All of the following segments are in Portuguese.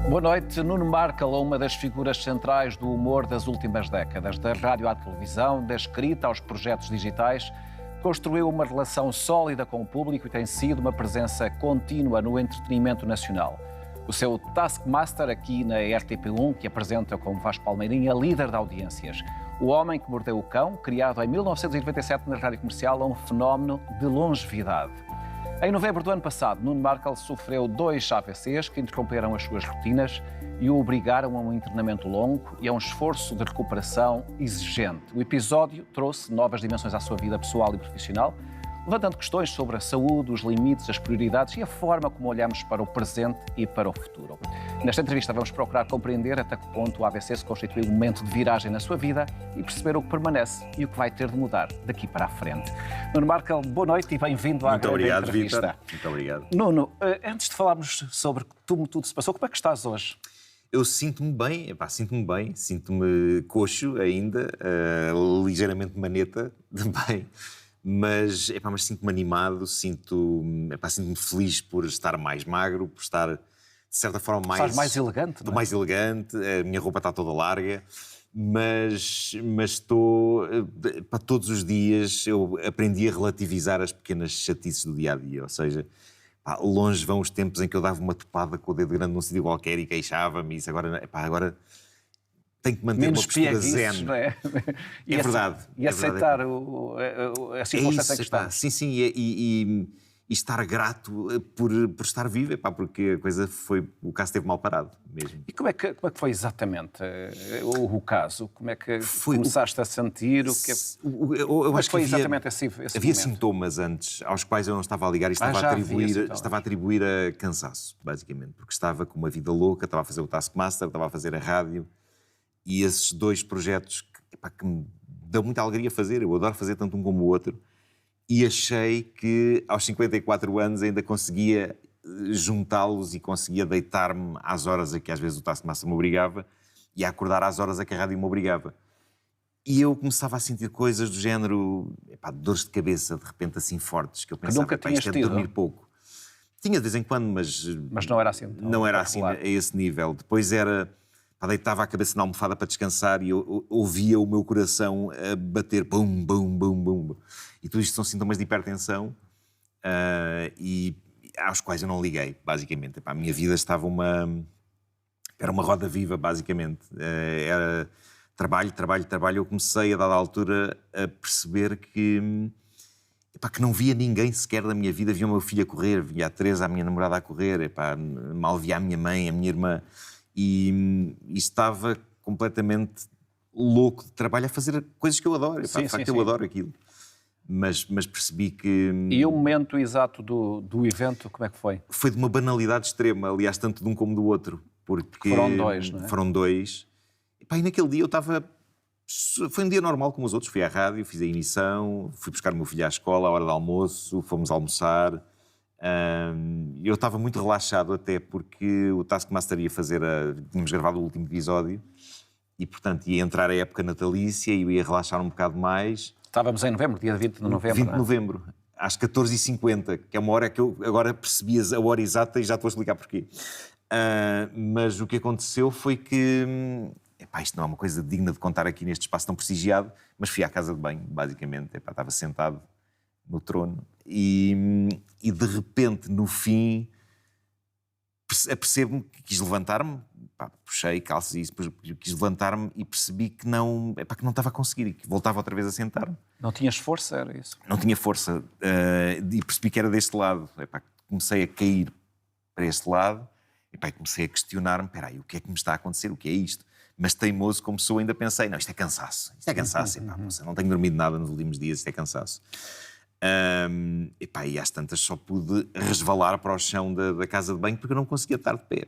Boa noite. Nuno Markle é uma das figuras centrais do humor das últimas décadas. Da rádio à televisão, da escrita aos projetos digitais, construiu uma relação sólida com o público e tem sido uma presença contínua no entretenimento nacional. O seu Taskmaster aqui na RTP1, que apresenta como Vasco Palmeirinho, é líder de audiências. O Homem que Mordeu o Cão, criado em 1997 na Rádio Comercial, é um fenómeno de longevidade. Em novembro do ano passado, Nuno Markle sofreu 2 AVCs que interromperam as suas rotinas e o obrigaram a um internamento longo e a um esforço de recuperação exigente. O episódio trouxe novas dimensões à sua vida pessoal e profissional, levantando questões sobre a saúde, os limites, as prioridades e a forma como olhamos para o presente e para o futuro. Nesta entrevista vamos procurar compreender até que ponto o AVC se constitui um momento de viragem na sua vida e perceber o que permanece e o que vai ter de mudar daqui para a frente. Nuno Markle, boa noite e bem-vindo à grande entrevista. Vítor. Muito obrigado. Nuno, antes de falarmos sobre como tudo se passou, como é que estás hoje? Eu sinto-me bem, sinto-me coxo ainda, ligeiramente maneta também. Mas sinto-me animado, sinto-me feliz por estar mais magro, por estar, de certa forma, mais elegante. Estou mais elegante, a minha roupa está toda larga, mas estou, para todos os dias, eu aprendi a relativizar as pequenas chatices do dia-a-dia, ou seja, longe vão os tempos em que eu dava uma topada com o dedo grande num sítio qualquer e queixava-me, isso agora tenho que manter menos uma postura zen. Não é? É verdade. E aceitar a circunstância em que está. Sim, e estar grato por estar vivo, porque a coisa foi... O caso esteve mal parado mesmo. E como é que foi exatamente o caso? Como é que começaste a sentir? Eu acho que exatamente esse havia momento? Sintomas antes aos quais eu não estava a ligar e estava a atribuir a cansaço, basicamente. Porque estava com uma vida louca, estava a fazer o Taskmaster, estava a fazer a rádio. E esses 2 projetos que me dão muita alegria fazer, eu adoro fazer tanto um como o outro, e achei que aos 54 anos ainda conseguia juntá-los e conseguia deitar-me às horas a que às vezes o Taskmaster me obrigava e a acordar às horas a que a rádio me obrigava. E eu começava a sentir coisas do género, dores de cabeça de repente assim fortes, que eu pensava, isto é de dormir pouco. Tinha de vez em quando, mas não era assim. Não era assim a esse nível. Depois era... deitava a cabeça na almofada para descansar e eu ouvia o meu coração a bater bum, bum, bum, bum. E tudo isto são sintomas de hipertensão e aos quais eu não liguei, basicamente. A minha vida estava era uma roda viva, basicamente. Era trabalho. Eu comecei, a dada altura, a perceber que não via ninguém sequer da minha vida. Via o meu filho a correr, via a Teresa, a minha namorada, a correr. Mal via a minha mãe, a minha irmã. E estava completamente louco de trabalho a fazer coisas que eu adoro. De facto, eu adoro aquilo. Mas percebi que... E o momento exato do evento, como é que foi? Foi de uma banalidade extrema, aliás, tanto de um como do outro. Porque foram 2, não é? Foram 2. E naquele dia eu estava... Foi um dia normal como os outros. Fui à rádio, fiz a emissão, fui buscar o meu filho à escola à hora do almoço, fomos almoçar... eu estava muito relaxado até porque o Taskmaster ia fazer tínhamos gravado o último episódio e, portanto, ia entrar a época natalícia e eu ia relaxar um bocado mais. Estávamos em novembro, dia 20 de novembro. 20 de novembro, às 14h50, que é uma hora que eu agora percebi a hora exata e já te vou explicar porquê. Mas o que aconteceu foi que... isto não é uma coisa digna de contar aqui neste espaço tão prestigiado, mas fui à casa de banho, basicamente. Estava sentado no trono e de repente, no fim, apercebo-me que quis levantar-me, puxei calças e isso, quis levantar-me e percebi que não estava a conseguir e que voltava outra vez a sentar-me. Não tinhas força, era isso? Não tinha força e percebi que era deste lado. Comecei a cair para este lado e comecei a questionar-me, espera aí, o que é que me está a acontecer, o que é isto? Mas teimoso como sou, ainda pensei, não, isto é cansaço, não tenho dormido nada nos últimos dias, isto é cansaço. E às tantas só pude resvalar para o chão da casa de banho porque eu não conseguia estar de pé.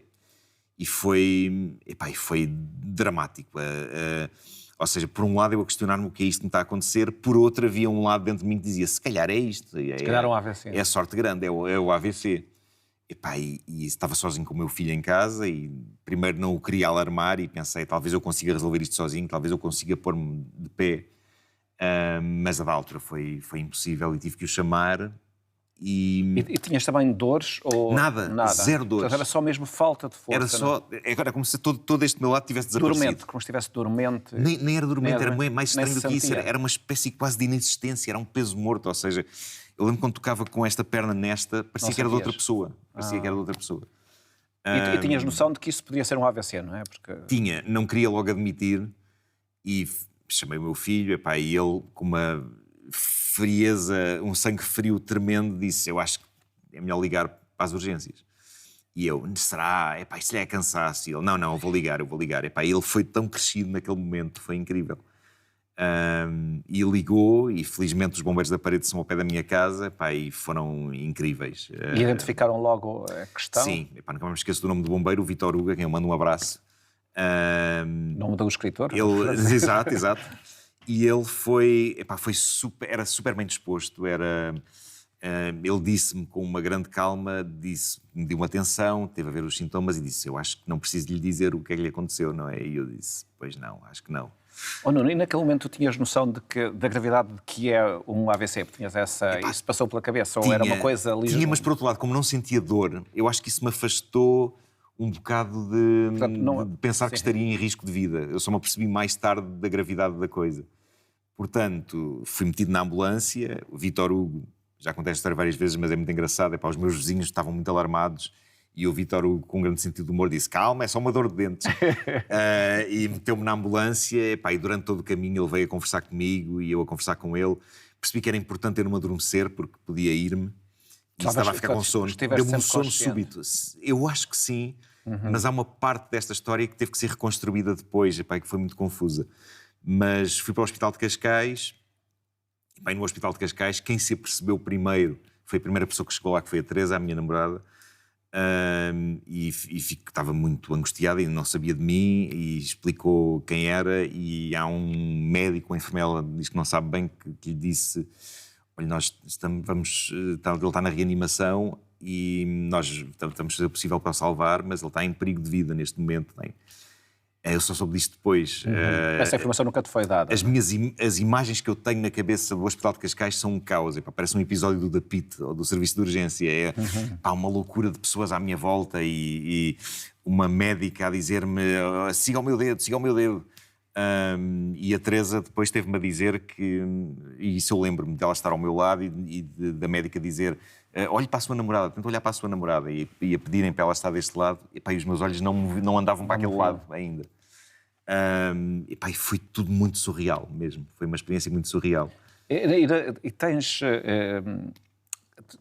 E foi dramático. Ou seja, por um lado eu a questionar-me o que é isto que me está a acontecer, por outro havia um lado dentro de mim que dizia, se calhar é isto. Se calhar é um AVC. É a sorte grande, é o AVC. E estava sozinho com o meu filho em casa e primeiro não o queria alarmar e pensei, talvez eu consiga resolver isto sozinho, talvez eu consiga pôr-me de pé. Mas a da altura foi impossível e tive que o chamar E tinhas também dores? Ou... Nada, zero dores. Portanto, era só mesmo falta de força. Era só... Agora, como se todo este meu lado tivesse desaparecido. Dormente, como se estivesse dormente. Nem era dormente, era mais estranho do que isso. sentia. Era uma espécie quase de inexistência, era um peso morto. Ou seja, eu lembro quando tocava com esta perna nesta, parecia que era de outra pessoa. Parecia que era de outra pessoa. E tinhas noção de que isso podia ser um AVC, não é? Porque... Tinha, não queria logo admitir e chamei o meu filho, epá, e ele com uma frieza, um sangue frio tremendo, disse, eu acho que é melhor ligar para as urgências. E eu, será? Epá, isto lhe é cansaço. E ele, não, eu vou ligar. Epá, ele foi tão crescido naquele momento, foi incrível. E ligou, e felizmente os bombeiros da parede são ao pé da minha casa, epá, e foram incríveis. E identificaram logo a questão? Sim, epá, nunca me esqueço do nome do bombeiro, o Vítor Uga, quem eu mando um abraço. Nome do escritor? Exato. E ele foi era super bem disposto, ele disse-me com uma grande calma, me deu uma atenção, teve a ver os sintomas e disse, eu acho que não preciso lhe dizer o que é que lhe aconteceu, não é? E eu disse, pois não, acho que não. Oh, Nuno, e naquele momento tu tinhas noção da gravidade de que é um AVC? Tinhas isso passou pela cabeça? Ou era uma coisa ligeira? Tinha, mas por outro lado, como não sentia dor, eu acho que isso me afastou um bocado de pensar que estaria em risco de vida. Eu só me apercebi mais tarde da gravidade da coisa. Portanto, fui metido na ambulância, o Vítor Hugo, já contei esta história várias vezes, mas é muito engraçado, os meus vizinhos estavam muito alarmados e o Vítor Hugo, com um grande sentido de humor, disse, calma, é só uma dor de dentes. E meteu-me na ambulância, e durante todo o caminho ele veio a conversar comigo e eu a conversar com ele. Percebi que era importante eu não adormecer, porque podia ir-me e estava a ficar com sono. Deu-me um sono súbito. Eu acho que sim, mas há uma parte desta história que teve que ser reconstruída depois, que foi muito confusa. Mas fui para o Hospital de Cascais, e no Hospital de Cascais, quem se apercebeu primeiro foi a primeira pessoa que chegou lá, que foi a Teresa, a minha namorada, e estava muito angustiada e não sabia de mim, e explicou quem era, e há um médico, uma enfermeira, ela diz que não sabe bem, que lhe disse, olha, ele está na reanimação e nós estamos a fazer o possível para o salvar, mas ele está em perigo de vida neste momento. Eu só soube disto depois. Essa informação nunca te foi dada. As imagens que eu tenho na cabeça do Hospital de Cascais são um caos. Parece um episódio do DAPIT, ou do Serviço de Urgência. Uma loucura de pessoas à minha volta e uma médica a dizer-me siga o meu dedo. E a Teresa depois teve-me a dizer que, e isso eu lembro-me dela estar ao meu lado e da médica dizer olhe para a sua namorada, tenta olhar para a sua namorada e a pedirem para ela estar deste lado, e os meus olhos não andavam para aquele lado ainda. E foi tudo muito surreal mesmo, foi uma experiência muito surreal. E tens...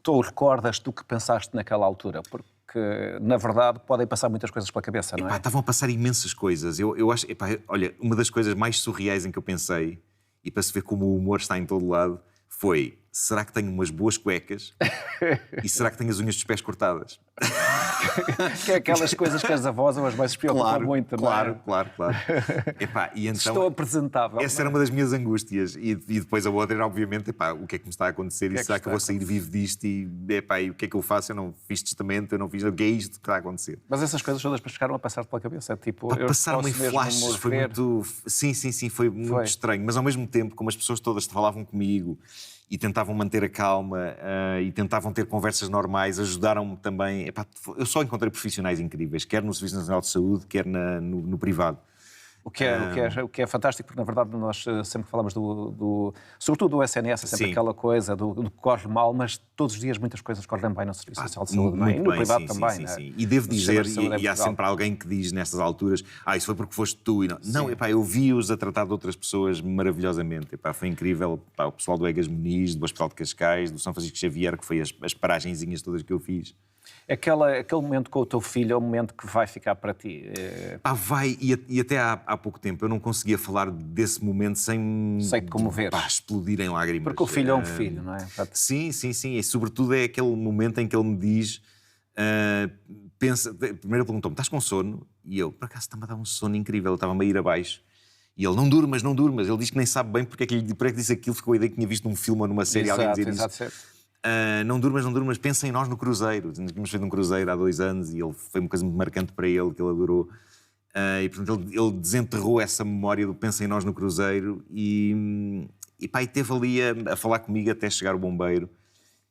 tu recordas do que pensaste naquela altura? Porque, na verdade, podem passar muitas coisas pela cabeça, não é? Estavam a passar imensas coisas. Eu acho, olha, uma das coisas mais surreais em que eu pensei, e para se ver como o humor está em todo lado, foi, será que tenho umas boas cuecas? E será que tenho as unhas dos pés cortadas? Que é aquelas coisas que as avós ou as mães se preocupam muito, não é? Claro. E então, estou apresentável. Essa era uma das minhas angústias. E depois a outra era, obviamente, o que é que me está a acontecer? E será que eu vou sair vivo disto? E o que é que eu faço? Eu não fiz testamento, eu não fiz... O que é isto que está a acontecer? Mas essas coisas todas ficaram a passar pela cabeça? Tipo, passaram em flashes. Foi muito... Sim, foi muito estranho. Mas ao mesmo tempo, como as pessoas todas falavam comigo e tentavam manter a calma e tentavam ter conversas normais, ajudaram-me também. Eu só encontrei profissionais incríveis, quer no Serviço Nacional de Saúde, quer no privado. O que é fantástico, porque na verdade nós sempre falamos sobretudo do SNS, é sempre aquela coisa do que corre mal, mas todos os dias muitas coisas correm bem no Serviço Nacional de Saúde, não é? E no privado também, não é? Sim. E devo dizer, e há sempre alguém que diz nestas alturas, isso foi porque foste tu. E não, eu vi-os a tratar de outras pessoas maravilhosamente. Foi incrível, o pessoal do Egas Muniz, do Hospital de Cascais, do São Francisco Xavier, que foi as paragenzinhas todas que eu fiz. Aquele momento com o teu filho é um momento que vai ficar para ti? Vai, e até há pouco tempo eu não conseguia falar desse momento sem te comover. Explodir em lágrimas. Porque o filho é um filho, não é? Sim. E sobretudo é aquele momento em que ele me diz, primeiro ele perguntou-me, estás com sono? E eu, por acaso, está-me a dar um sono incrível, eu estava-me a ir abaixo. E ele, não durmas. Ele diz que nem sabe bem porque é que disse aquilo, ficou a ideia que tinha visto num filme ou numa série, alguém dizer isso. Não durmas, pensa em nós no cruzeiro. Tínhamos feito um cruzeiro há 2 anos e foi uma coisa muito marcante para ele, que ele adorou. E portanto ele desenterrou essa memória do pensa em nós no cruzeiro e esteve ali a falar comigo até chegar o bombeiro.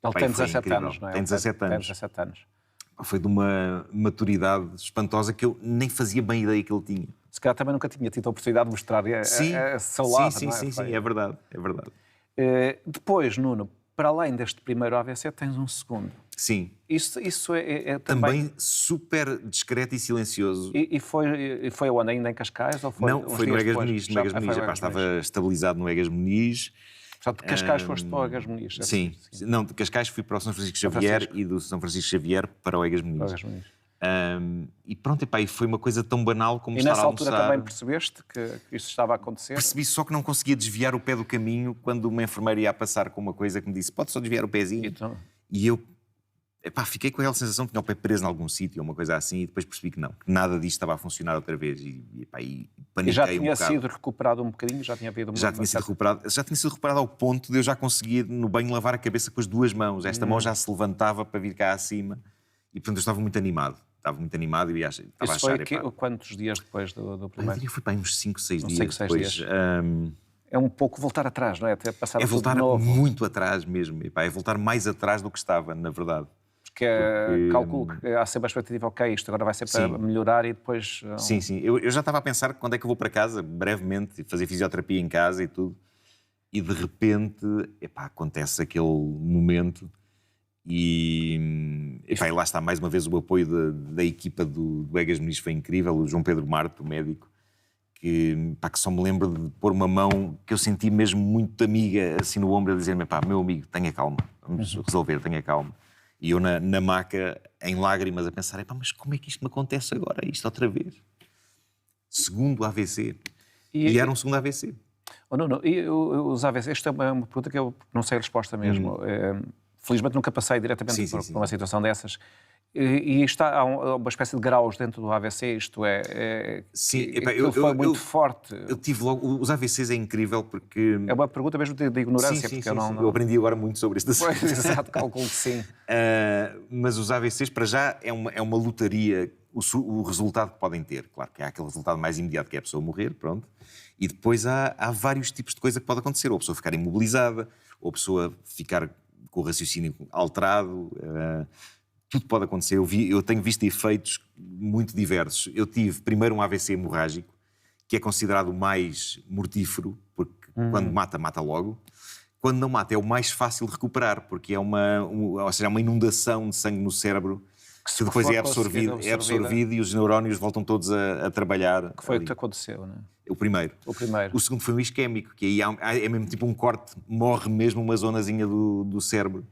Ele Epá, tem e foi 17 incrível. anos, não é? Tem 17 Tem anos. 17 anos. Foi de uma maturidade espantosa que eu nem fazia bem ideia que ele tinha. Se calhar também nunca tinha tido a oportunidade de mostrar a seu lado, sim, não é? sim, sim, é verdade, é verdade. Depois, Nuno, para além deste primeiro AVC, tens um segundo. Sim. Isso é Também super discreto e silencioso. E foi onde? Ainda em Cascais? Ou foi Não, uns foi no dias Egas depois? Muniz. No Egas Muniz. Foi no Epá, Egas Muniz. estava estabilizado no Egas Muniz. Portanto, de Cascais foste para o Egas Muniz. Sim. Não, de Cascais fui para o São Francisco Xavier e do São Francisco Xavier para o Egas Muniz. E pronto, epá, e foi uma coisa tão banal como estar a almoçar. E nessa altura também percebeste que isso estava a acontecer? Percebi só que não conseguia desviar o pé do caminho quando uma enfermeira ia a passar com uma coisa que me disse: pode só desviar o pezinho. Então... E eu fiquei com aquela sensação que tinha o pé preso em algum sítio, ou uma coisa assim, e depois percebi que não, que nada disto estava a funcionar outra vez. E paniquei já tinha um sido recuperado um bocadinho? Já tinha havido já tinha sido recuperado ao ponto de eu já conseguir no banho lavar a cabeça com as duas mãos. Esta mão já se levantava para vir cá acima e portanto eu estava muito animado. E estava a achar... Isso foi quantos dias depois do primeiro? Eu diria que foi para aí uns 5, 6 dias 5, 6 depois. dias. É um pouco voltar atrás, não é? Até passar É voltar de novo. muito atrás mesmo. É voltar mais atrás do que estava, na verdade. Porque calculo que há sempre a expectativa, ok, isto agora vai ser para melhorar e depois... Sim. Eu já estava a pensar quando é que eu vou para casa, brevemente, fazer fisioterapia em casa e tudo. E de repente, acontece aquele momento e lá está mais uma vez o apoio da equipa do Egas Muniz foi incrível, o João Pedro Marto, o médico, que só me lembro de pôr uma mão que eu senti mesmo muito amiga assim no ombro a dizer-me, meu amigo, tenha calma, vamos resolver, tenha calma. E eu na maca, em lágrimas, a pensar, mas como é que isto me acontece agora, isto outra vez? Segundo AVC. E era um segundo AVC. Nuno, e os AVC, esta é uma pergunta que eu não sei a resposta mesmo. Felizmente nunca passei diretamente por uma situação dessas. E há uma espécie de graus dentro do AVC, isto é... Sim, foi muito forte. Eu tive logo... Os AVCs é incrível porque... É uma pergunta mesmo de ignorância. Sim, porque eu aprendi agora muito sobre este assunto. Pois, exato, calculo que sim. Mas os AVCs, para já, é uma lotaria, o resultado que podem ter. Claro que há aquele resultado mais imediato, que é a pessoa morrer, pronto. E depois há vários tipos de coisa que pode acontecer. Ou a pessoa ficar imobilizada, ou a pessoa ficar com o raciocínio alterado... Tudo pode acontecer. Eu tenho visto efeitos muito diversos. Eu tive primeiro um AVC hemorrágico, que é considerado o mais mortífero, porque quando mata, mata logo. Quando não mata, é o mais fácil de recuperar, porque é uma inundação de sangue no cérebro que depois é absorvido e os neurónios voltam todos a trabalhar. Que foi o que te aconteceu, não é? O primeiro. O segundo foi um isquémico, que aí é mesmo tipo um corte, morre mesmo uma zonazinha do cérebro.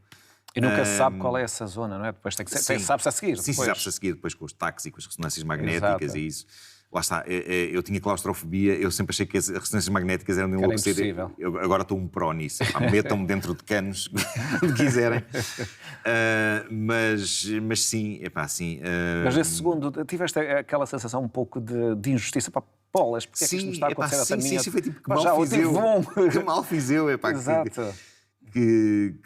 E nunca se sabe qual é essa zona, não é? Depois tem que ser, sabe-se a seguir. Sim, sabe-se a seguir, depois com os taques e com as ressonâncias magnéticas. Exato. E isso. Lá está, eu tinha claustrofobia, eu sempre achei que as ressonâncias magnéticas eram de enlouquecer. Eu agora estou um pró nisso. Metam-me dentro de canos, onde quiserem. Mas sim, sim. Mas nesse segundo, tiveste aquela sensação um pouco de injustiça para bolas, porque é que isto me está a acontecer a mim? Sim, foi tipo, que mal fiz eu. Exato. Que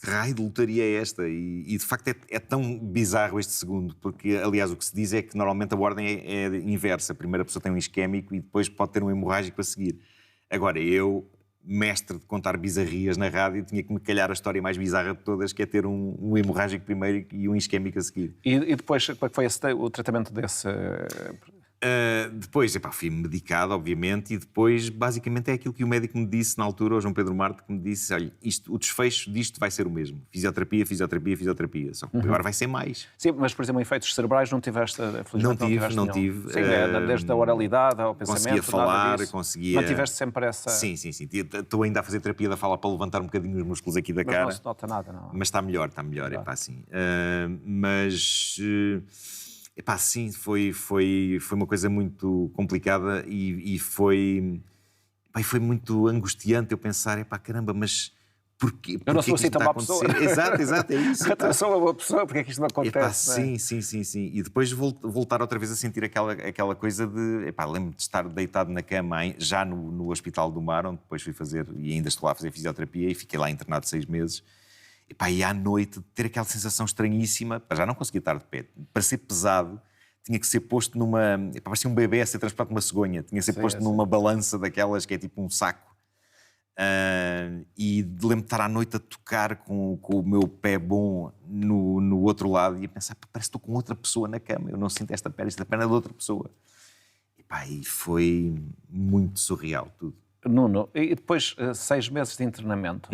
raio de lotaria é esta? E de facto é tão bizarro este segundo, porque aliás o que se diz é que normalmente a ordem é inversa. A primeira pessoa tem um isquémico e depois pode ter um hemorrágico a seguir. Agora, eu, mestre de contar bizarrias na rádio, tinha que me calhar a história mais bizarra de todas, que é ter um hemorrágico primeiro e um isquémico a seguir. E depois, como é que foi o tratamento desse... Depois, fui medicado, obviamente, e depois, basicamente, é aquilo que o médico me disse na altura, o João Pedro Marto, que me disse, olha, o desfecho disto vai ser o mesmo. Fisioterapia, só que agora vai ser mais. Sim, mas, por exemplo, efeitos cerebrais não tiveste, felizmente não tive. Sim, desde a oralidade ao pensamento, conseguia falar, conseguia... Mantiveste sempre essa... Sim. Estou ainda a fazer terapia da fala para levantar um bocadinho os músculos aqui da cara. Mas não se nota nada, não? Mas está melhor, sim. Sim, foi uma coisa muito complicada e foi muito angustiante eu pensar, caramba, mas porquê? Eu não sou assim tão má pessoa. Exato, é isso. Eu sou uma boa pessoa, porque é que isto me acontece? Sim. E depois voltar outra vez a sentir aquela coisa de... lembro-me de estar deitado na cama já no Hospital do Mar, onde depois fui fazer, e ainda estou lá a fazer fisioterapia, e fiquei lá internado 6 meses. E à noite ter aquela sensação estranhíssima, já não conseguia estar de pé, para ser pesado, tinha que ser posto numa... parecia um bebê a ser transportado numa cegonha, tinha que ser posto numa balança daquelas que é tipo um saco. E lembro de estar à noite a tocar com o meu pé bom no outro lado e a pensar, parece que estou com outra pessoa na cama, eu não sinto esta perna é de outra pessoa. E foi muito surreal tudo. Nuno, e depois 6 meses de internamento,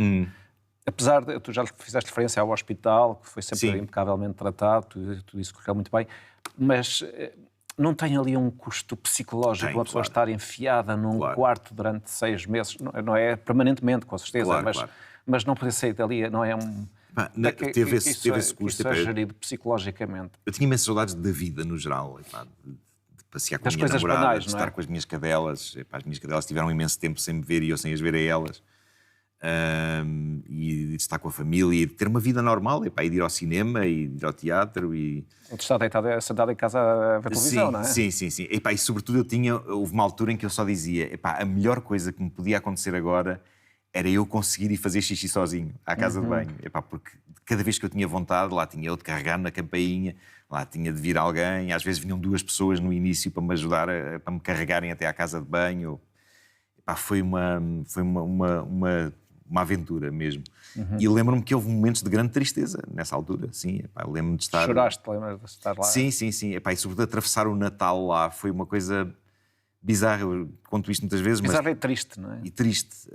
apesar de tu já fizeste referência ao hospital, que foi sempre impecavelmente tratado, tudo isso correu muito bem, mas não tem ali um custo psicológico uma pessoa estar enfiada num quarto durante 6 meses? Não é permanentemente, com certeza, mas não poder sair dali, não é um... Teve esse custo. Isso é gerido psicologicamente. Eu tinha imensas saudades da vida, no geral, de passear com a minha coisas namorada, banais, de estar com as minhas cadelas. As minhas cadelas tiveram um imenso tempo sem me ver e eu sem as ver a elas. E de estar com a família e de ter uma vida normal, e de ir ao cinema e de ir ao teatro. E de estar sentado em casa a ver televisão, não é? Sim. E sobretudo houve uma altura em que eu só dizia, a melhor coisa que me podia acontecer agora era eu conseguir ir fazer xixi sozinho à casa de banho. Porque cada vez que eu tinha vontade, lá tinha eu de carregar na campainha, lá tinha de vir alguém, às vezes vinham 2 pessoas no início para me ajudar, para me carregarem até à casa de banho. Foi uma aventura mesmo. E lembro-me que houve momentos de grande tristeza nessa altura, sim. Lembro-me de estar... Choraste, lembras de estar lá? Sim. E sobretudo atravessar o Natal lá foi uma coisa bizarra. Eu conto isto muitas vezes, bizarra e triste, não é? E triste.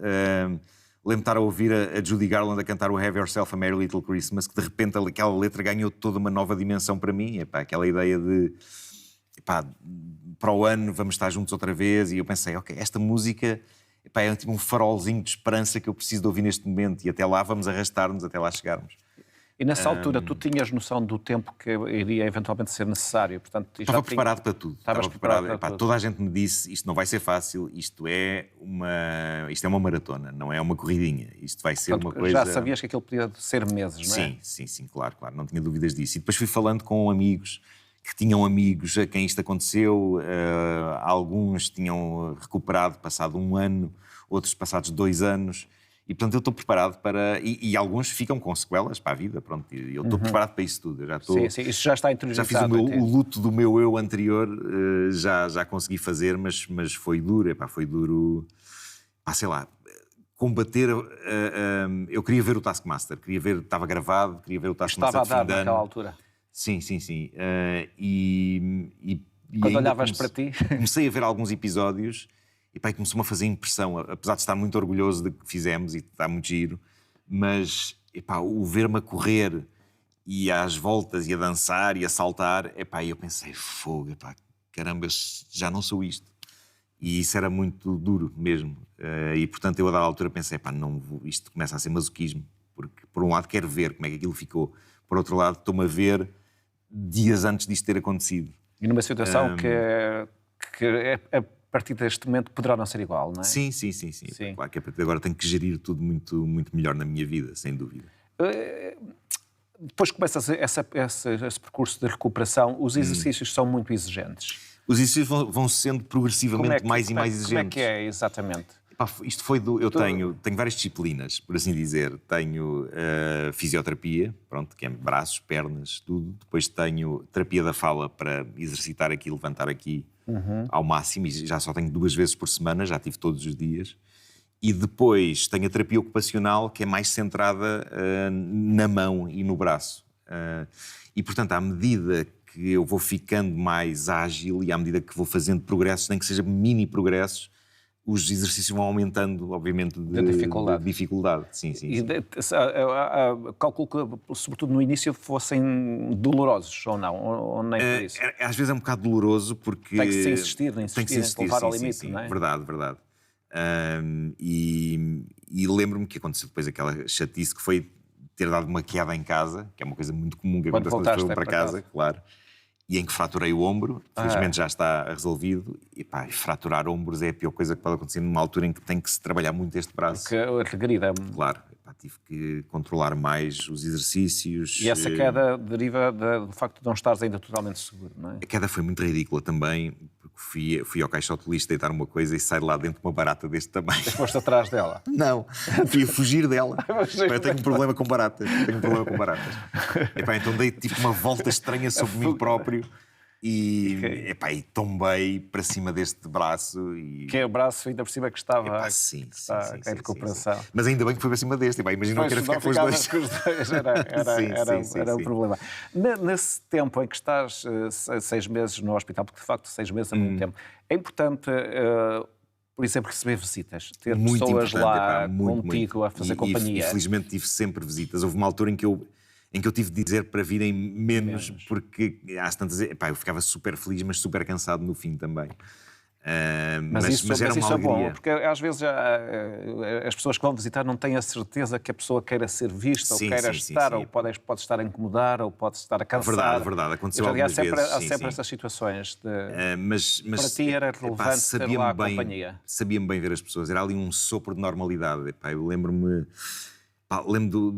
Lembro-me de estar a ouvir a Judy Garland a cantar o Have Yourself a Merry Little Christmas, que de repente aquela letra ganhou toda uma nova dimensão para mim. Aquela ideia de... para o ano vamos estar juntos outra vez. E eu pensei, ok, esta música... é tipo um farolzinho de esperança que eu preciso de ouvir neste momento, e até lá vamos arrastar-nos até lá chegarmos. E nessa altura tu tinhas noção do tempo que iria eventualmente ser necessário? Portanto, estava preparado para tudo. Estavas preparado para tudo. Toda a gente me disse, isto não vai ser fácil, isto é uma maratona, não é uma corridinha. Isto vai ser uma coisa... Já sabias que aquilo podia ser meses, não é? Sim, claro, não tinha dúvidas disso. E depois fui falando com amigos que tinham amigos a quem isto aconteceu, alguns tinham recuperado passado 1 ano, outros passados 2 anos, e portanto eu estou preparado para... E alguns ficam com sequelas para a vida, pronto, eu estou preparado para isso tudo. Eu já estou, sim, isso já está interiorizado. Já fiz o luto do meu eu anterior, já consegui fazer, mas foi duro, foi duro, sei lá, combater... eu queria ver o Taskmaster, estava gravado, queria ver o Taskmaster de fim de ano. Estava a dar naquela altura. Sim. Quando olhavas para ti... Comecei a ver alguns episódios e começou-me a fazer impressão, apesar de estar muito orgulhoso de que fizemos e está muito giro, mas o ver-me a correr e às voltas e a dançar e a saltar, eu pensei, fogo, caramba, já não sou isto. E isso era muito duro mesmo. E portanto eu a dada altura pensei, isto começa a ser masoquismo, porque por um lado quero ver como é que aquilo ficou, por outro lado estou-me a ver dias antes disto ter acontecido. E numa situação que a partir deste momento poderá não ser igual, não é? Sim. Claro que a partir de agora tenho que gerir tudo muito, muito melhor na minha vida, sem dúvida. Depois começa esse percurso de recuperação, os exercícios são muito exigentes. Os exercícios vão sendo progressivamente mais e mais exigentes. Como é que é, exatamente? Isto foi eu tenho várias disciplinas, por assim dizer. Tenho fisioterapia, pronto, que é braços, pernas, tudo. Depois tenho terapia da fala para exercitar aqui, levantar aqui ao máximo. E já só tenho 2 vezes por semana, já tive todos os dias. E depois tenho a terapia ocupacional, que é mais centrada na mão e no braço. E, portanto, à medida que eu vou ficando mais ágil e à medida que vou fazendo progressos, nem que seja mini progressos, os exercícios vão aumentando, obviamente, de dificuldade. Sim. Calculo que, sobretudo no início, fossem dolorosos ou não, ou nem por isso. Às vezes é um bocado doloroso porque... Tem que se insistir, levar ao limite, sim. Não é? Verdade. E lembro-me que aconteceu depois aquela chatice que foi ter dado uma queda em casa, que é uma coisa muito comum que acontece quando estou para casa, claro. E em que fraturei o ombro, felizmente já está resolvido, e fraturar ombros é a pior coisa que pode acontecer numa altura em que tem que se trabalhar muito este braço. Porque regrida. Claro, tive que controlar mais os exercícios. E essa queda deriva do facto de não estares ainda totalmente seguro, não é? A queda foi muito ridícula também, porque fui ao caixote de lixo deitar uma coisa e saí lá dentro de uma barata deste tamanho. Foste atrás dela? Não, fui a fugir dela. Eu tenho um problema com baratas. Então dei tipo uma volta estranha sobre mim próprio E tombei para cima deste braço. Que é o braço ainda por cima que estava sim, em recuperação. Sim. Mas ainda bem que foi para cima deste. Imagina que era ficar com os dois. Era o problema. Nesse tempo em que estás 6 meses no hospital, porque de facto 6 meses é muito tempo, é importante, por exemplo, receber visitas, ter muito pessoas lá muito, contigo a fazer companhia. E felizmente tive sempre visitas. Houve uma altura em que eu tive de dizer para virem menos. Porque às tantas, eu ficava super feliz, mas super cansado no fim também. Mas era uma alegria. É bom, porque às vezes as pessoas que vão visitar não têm a certeza que a pessoa queira ser vista, ou queira estar, ou pode estar a incomodar, ou pode estar a cansar. Verdade. Aconteceu algumas vezes. Há sempre essas situações. Mas para ti era relevante ter lá a companhia. Sabia-me bem ver as pessoas. Era ali um sopro de normalidade. Eu lembro-me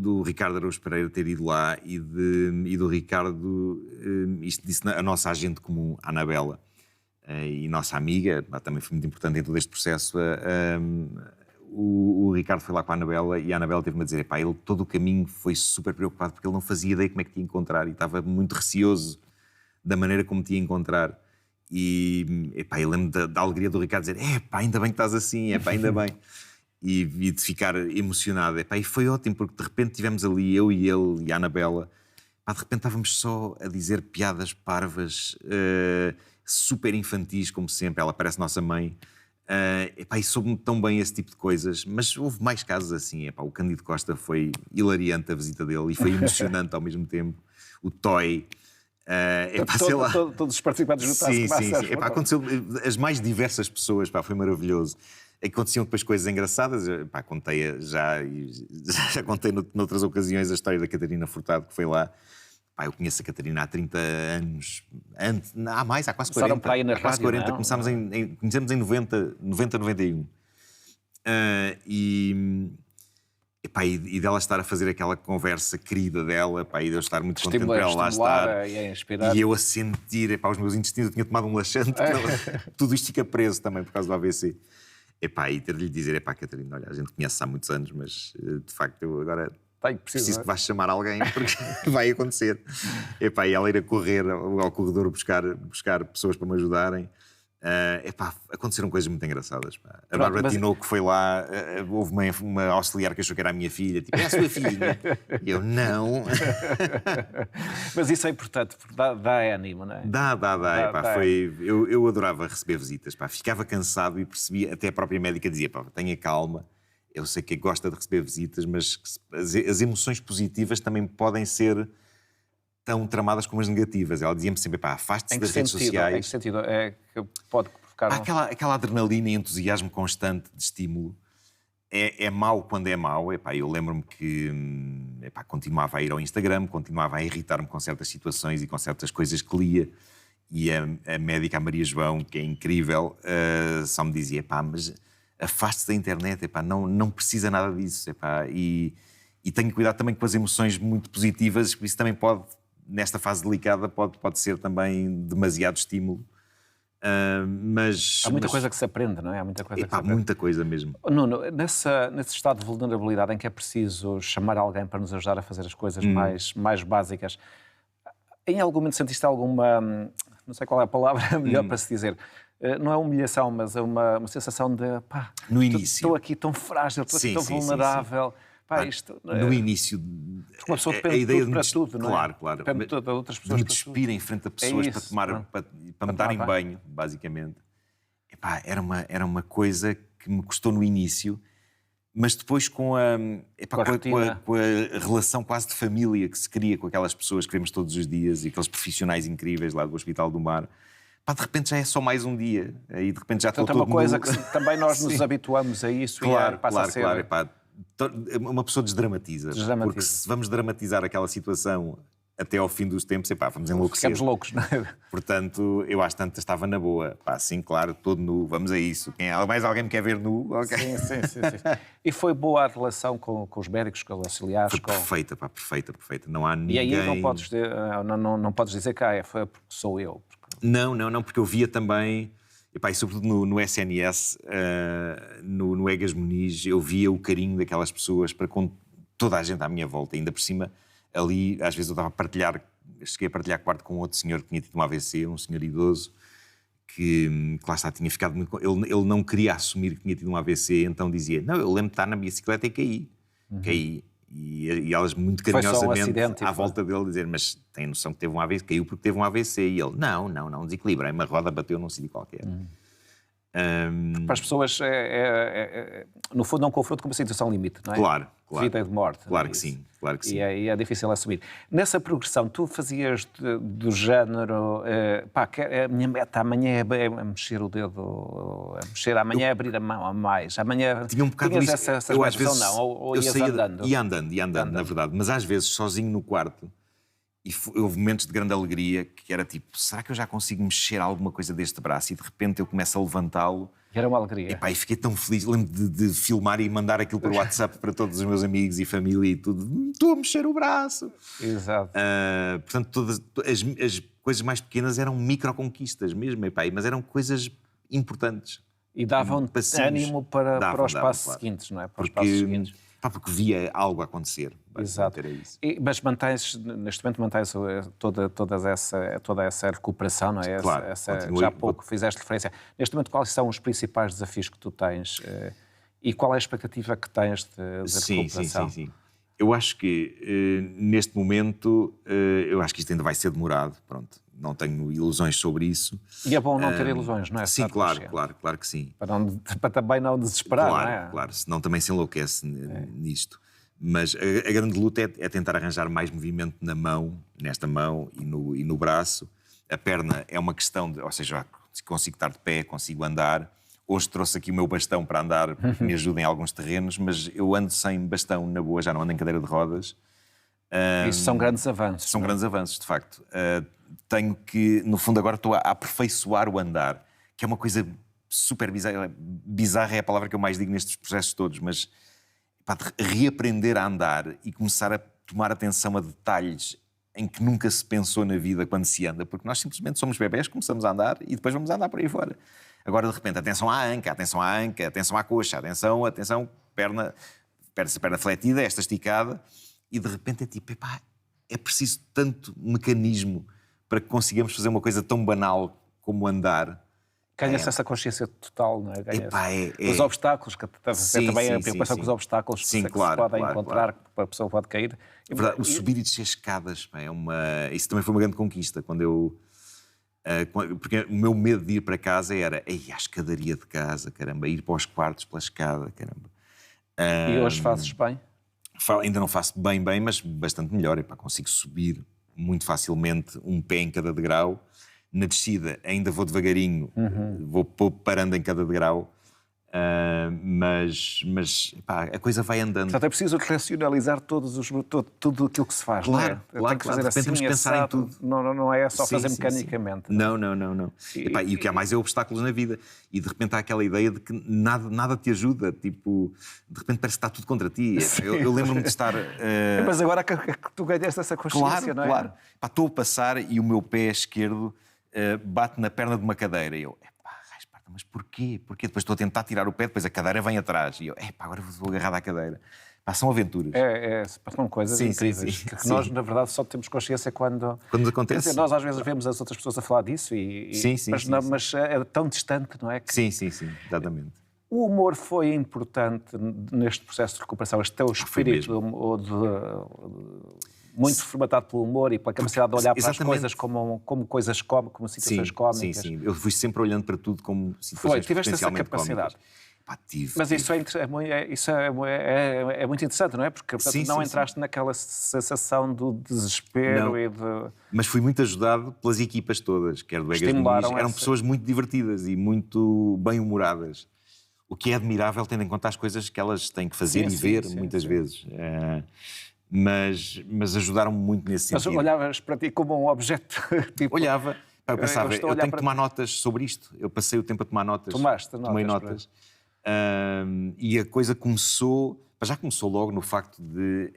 do Ricardo Araújo Pereira ter ido lá e do Ricardo, isto disse a nossa agente comum, a Anabela, e nossa amiga, também foi muito importante em todo este processo. O Ricardo foi lá com a Anabela e a Anabela teve-me a dizer, ele todo o caminho foi super preocupado porque ele não fazia ideia como é que te ia encontrar e estava muito receoso da maneira como te ia encontrar. E eu lembro da alegria do Ricardo dizer, ainda bem que estás assim, ainda bem. E de ficar emocionado. E foi ótimo, porque de repente estivemos ali, eu e ele e a Anabela, de repente estávamos só a dizer piadas parvas, super infantis, como sempre. Ela parece nossa mãe. E soube-me tão bem esse tipo de coisas. Mas houve mais casos assim. O Cândido Costa foi hilariante a visita dele e foi emocionante ao mesmo tempo. O Toy. Todos os participantes do Taskmaster. Sim. Aconteceu as mais diversas pessoas. Foi maravilhoso. Aconteciam depois coisas engraçadas. Contei já contei noutras ocasiões a história da Catarina Furtado, que foi lá. Eu conheço a Catarina há 30 anos. Há mais, há quase 40. Para aí na quase rádio, 40. Começámos conhecemos em 91. E dela estar a fazer aquela conversa querida dela, e de eu estar muito contente por ela lá estar. E eu a sentir, os meus intestinos, eu tinha tomado um laxante. Tudo isto fica preso também por causa do AVC. E ter-lhe dizer, Catarina, olha, a gente conhece há muitos anos, mas de facto eu agora preciso que vais chamar alguém, porque vai acontecer. E ela ir a correr ao corredor buscar pessoas para me ajudarem. Aconteceram coisas muito engraçadas. A Bárbara Tinoco foi lá, houve uma auxiliar que achou que era a minha filha, é a sua filha. E eu, não. Mas isso é importante, porque dá ânimo, não é? Dá. Eu adorava receber visitas. Ficava cansado e percebia, até a própria médica dizia, tenha calma, eu sei que gosta de receber visitas, mas as emoções positivas também podem ser tão tramadas como as negativas. Ela dizia-me sempre, afaste-se das redes sociais. Em que sentido? É que pode provocar... Aquela adrenalina e entusiasmo constante de estímulo é mau quando é mau. Eu lembro-me que continuava a ir ao Instagram, continuava a irritar-me com certas situações e com certas coisas que lia. E a médica, a Maria João, que é incrível, só me dizia, mas afaste-se da internet, não precisa nada disso. E tenho cuidado também com as emoções muito positivas, porque isso também pode... Nesta fase delicada pode ser também demasiado estímulo. Há muita coisa que se aprende, não é? Há muita coisa que se aprende. Muita coisa mesmo. Nuno, nesse estado de vulnerabilidade em que é preciso chamar alguém para nos ajudar a fazer as coisas mais básicas, em algum momento sentiste alguma, não sei qual é a palavra melhor para se dizer, não é humilhação, mas é uma sensação de no início. Estou aqui tão frágil, estou aqui tão vulnerável. No início, porque uma pessoa depende de tudo para tudo, não é? Claro. Depende de outras pessoas. De me despir em frente a pessoas para me darem banho, basicamente. Era uma coisa que me custou no início, mas depois com a relação quase de família que se cria com aquelas pessoas que vemos todos os dias e aqueles profissionais incríveis lá do Hospital do Mar, de repente já é só mais um dia. E de repente já estou todo é uma coisa que também nós nos habituamos a isso e passa a ser... Uma pessoa desdramatiza. Porque se vamos dramatizar aquela situação até ao fim dos tempos, vamos enlouquecer. Ficamos loucos, não é? Portanto, eu às tantas estava na boa. Sim, claro, todo nu, vamos a isso. Mais alguém me quer ver nu? Okay. Sim. E foi boa a relação com os médicos, com os auxiliares? Foi perfeita. Não há ninguém... E aí não podes dizer que foi porque sou eu. Não, porque eu via também... E sobretudo no SNS, no Egas Muniz, eu via o carinho daquelas pessoas para com toda a gente à minha volta. Ainda por cima, ali, às vezes eu estava a partilhar cheguei a partilhar quarto com outro senhor que tinha tido um AVC, um senhor idoso, que lá está, tinha ficado muito... Ele não queria assumir que tinha tido um AVC, então dizia, não, eu lembro de estar na bicicleta e caí. Caí. E elas muito carinhosamente acidente, à volta dele dizer, mas tem noção que teve um AVC, caiu porque teve um AVC. E ele, não, desequilibrei-me, a roda bateu num sítio qualquer. Para as pessoas, no fundo, é um confronto com uma situação limite, não é? Claro. De vida e de morte. Claro que sim. E é difícil assumir. Nessa progressão, tu fazias do género, a minha meta amanhã é mexer o dedo, amanhã é abrir a mão a mais, amanhã... Tinha um bocado isso. Essa eu às vezes, não? Ou ias andando? Ia andando, na verdade. Mas às vezes, sozinho no quarto, e houve momentos de grande alegria, que era tipo, será que eu já consigo mexer alguma coisa deste braço? E de repente eu começo a levantá-lo. E era uma alegria. E fiquei tão feliz. Lembro de filmar e mandar aquilo por WhatsApp para todos os meus amigos e família e tudo. Estou a mexer o braço. Exato. Portanto, todas as coisas mais pequenas eram microconquistas mesmo, mas eram coisas importantes. E davam ânimo para os passos seguintes, não é? Para os passos seguintes. Porque via algo acontecer. Exato. Mas neste momento mantens toda essa recuperação, não é? Claro, já há pouco fizeste referência. Neste momento, quais são os principais desafios que tu tens e qual é a expectativa que tens de recuperação? Sim. Eu acho que neste momento, eu acho que isto ainda vai ser demorado, pronto. Não tenho ilusões sobre isso. E é bom não ter ilusões, não é? Sim, claro que sim. Para também não desesperar, não é? Claro, senão também se enlouquece nisto. Mas a grande luta é tentar arranjar mais movimento na mão, nesta mão e no braço. A perna é uma questão ou seja, consigo estar de pé, consigo andar. Hoje trouxe aqui o meu bastão para andar, porque me ajuda em alguns terrenos, mas eu ando sem bastão na boa, já não ando em cadeira de rodas. Isso são grandes avanços. São grandes avanços, de facto. Tenho que, no fundo, agora estou a aperfeiçoar o andar, que é uma coisa super bizarra. Bizarra é a palavra que eu mais digo nestes processos todos, mas de reaprender a andar e começar a tomar atenção a detalhes em que nunca se pensou na vida quando se anda, porque nós simplesmente somos bebés, começamos a andar e depois vamos andar por aí fora. Agora, de repente, atenção à anca, atenção à coxa, atenção, perna fletida, esta esticada, e de repente é tipo, é preciso tanto mecanismo para que consigamos fazer uma coisa tão banal como andar. Ganha-se essa consciência total, não é? Os obstáculos, que também a preocupação com os obstáculos que se podem encontrar, que a pessoa pode cair. Verdade, o subir e descer escadas, isso também foi uma grande conquista, porque o meu medo de ir para casa era a escadaria de casa, caramba, ir para os quartos pela escada, caramba. E hoje fazes bem? Ainda não faço bem, mas bastante melhor. Consigo subir muito facilmente um pé em cada degrau. Na descida ainda vou devagarinho, vou parando em cada degrau, mas a coisa vai andando. Portanto, é preciso racionalizar tudo aquilo que se faz, claro, não é? Claro, tem que fazer assim, temos que pensar em tudo. Não é só fazer mecanicamente. Não. E o que há mais é obstáculos na vida. E de repente há aquela ideia de que nada te ajuda. Tipo, de repente parece que está tudo contra ti. Eu lembro-me de estar... Mas agora que tu ganhaste essa consciência, não é? Claro. Estou a passar e o meu pé esquerdo bate na perna de uma cadeira. E eu... mas porquê? Depois estou a tentar tirar o pé, depois a cadeira vem atrás. E eu, agora vou agarrar à cadeira. São aventuras. São coisas incríveis. Que nós, na verdade, só temos consciência quando acontece. Quer dizer, nós às vezes vemos as outras pessoas a falar disso, mas é tão distante, não é? Sim, exatamente. O humor foi importante neste processo de recuperação, este teu espírito muito formatado pelo humor e pela capacidade de olhar para as coisas como coisas cómicas, como situações cómicas. Sim. Eu fui sempre olhando para tudo como situações potencialmente cómicas. Mas isso é muito interessante, não é? Porque não entraste naquela sensação do desespero e de... Mas fui muito ajudado pelas equipas todas, quer do Egas Muniz, eram pessoas muito divertidas e muito bem-humoradas. O que é admirável, tendo em conta as coisas que elas têm que fazer e ver muitas vezes. Mas ajudaram-me muito nesse sentido. Mas olhavas para ti como um objeto? Tipo, olhava, eu pensava, eu tenho que tomar notas sobre isto. Eu passei o tempo a tomar notas. Tomei notas. E a coisa começou, já começou logo no facto de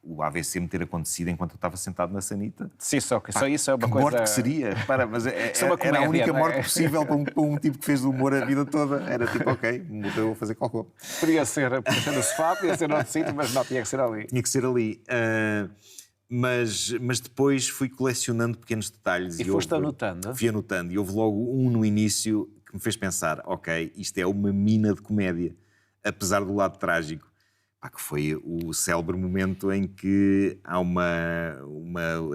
o AVC me ter acontecido enquanto eu estava sentado na sanita. Sim, só que isso é uma que coisa... morte que seria? Mas comédia, era a única morte possível para um tipo que fez do humor a vida toda. Era tipo, eu vou fazer cocô. Podia ser no sofá, podia ser no outro sítio, mas não, tinha que ser ali. Tinha que ser ali. Mas depois fui colecionando pequenos detalhes. E foste anotando? Fui anotando. E houve logo um no início que me fez pensar, ok, isto é uma mina de comédia, apesar do lado trágico. Que foi o célebre momento em que há uma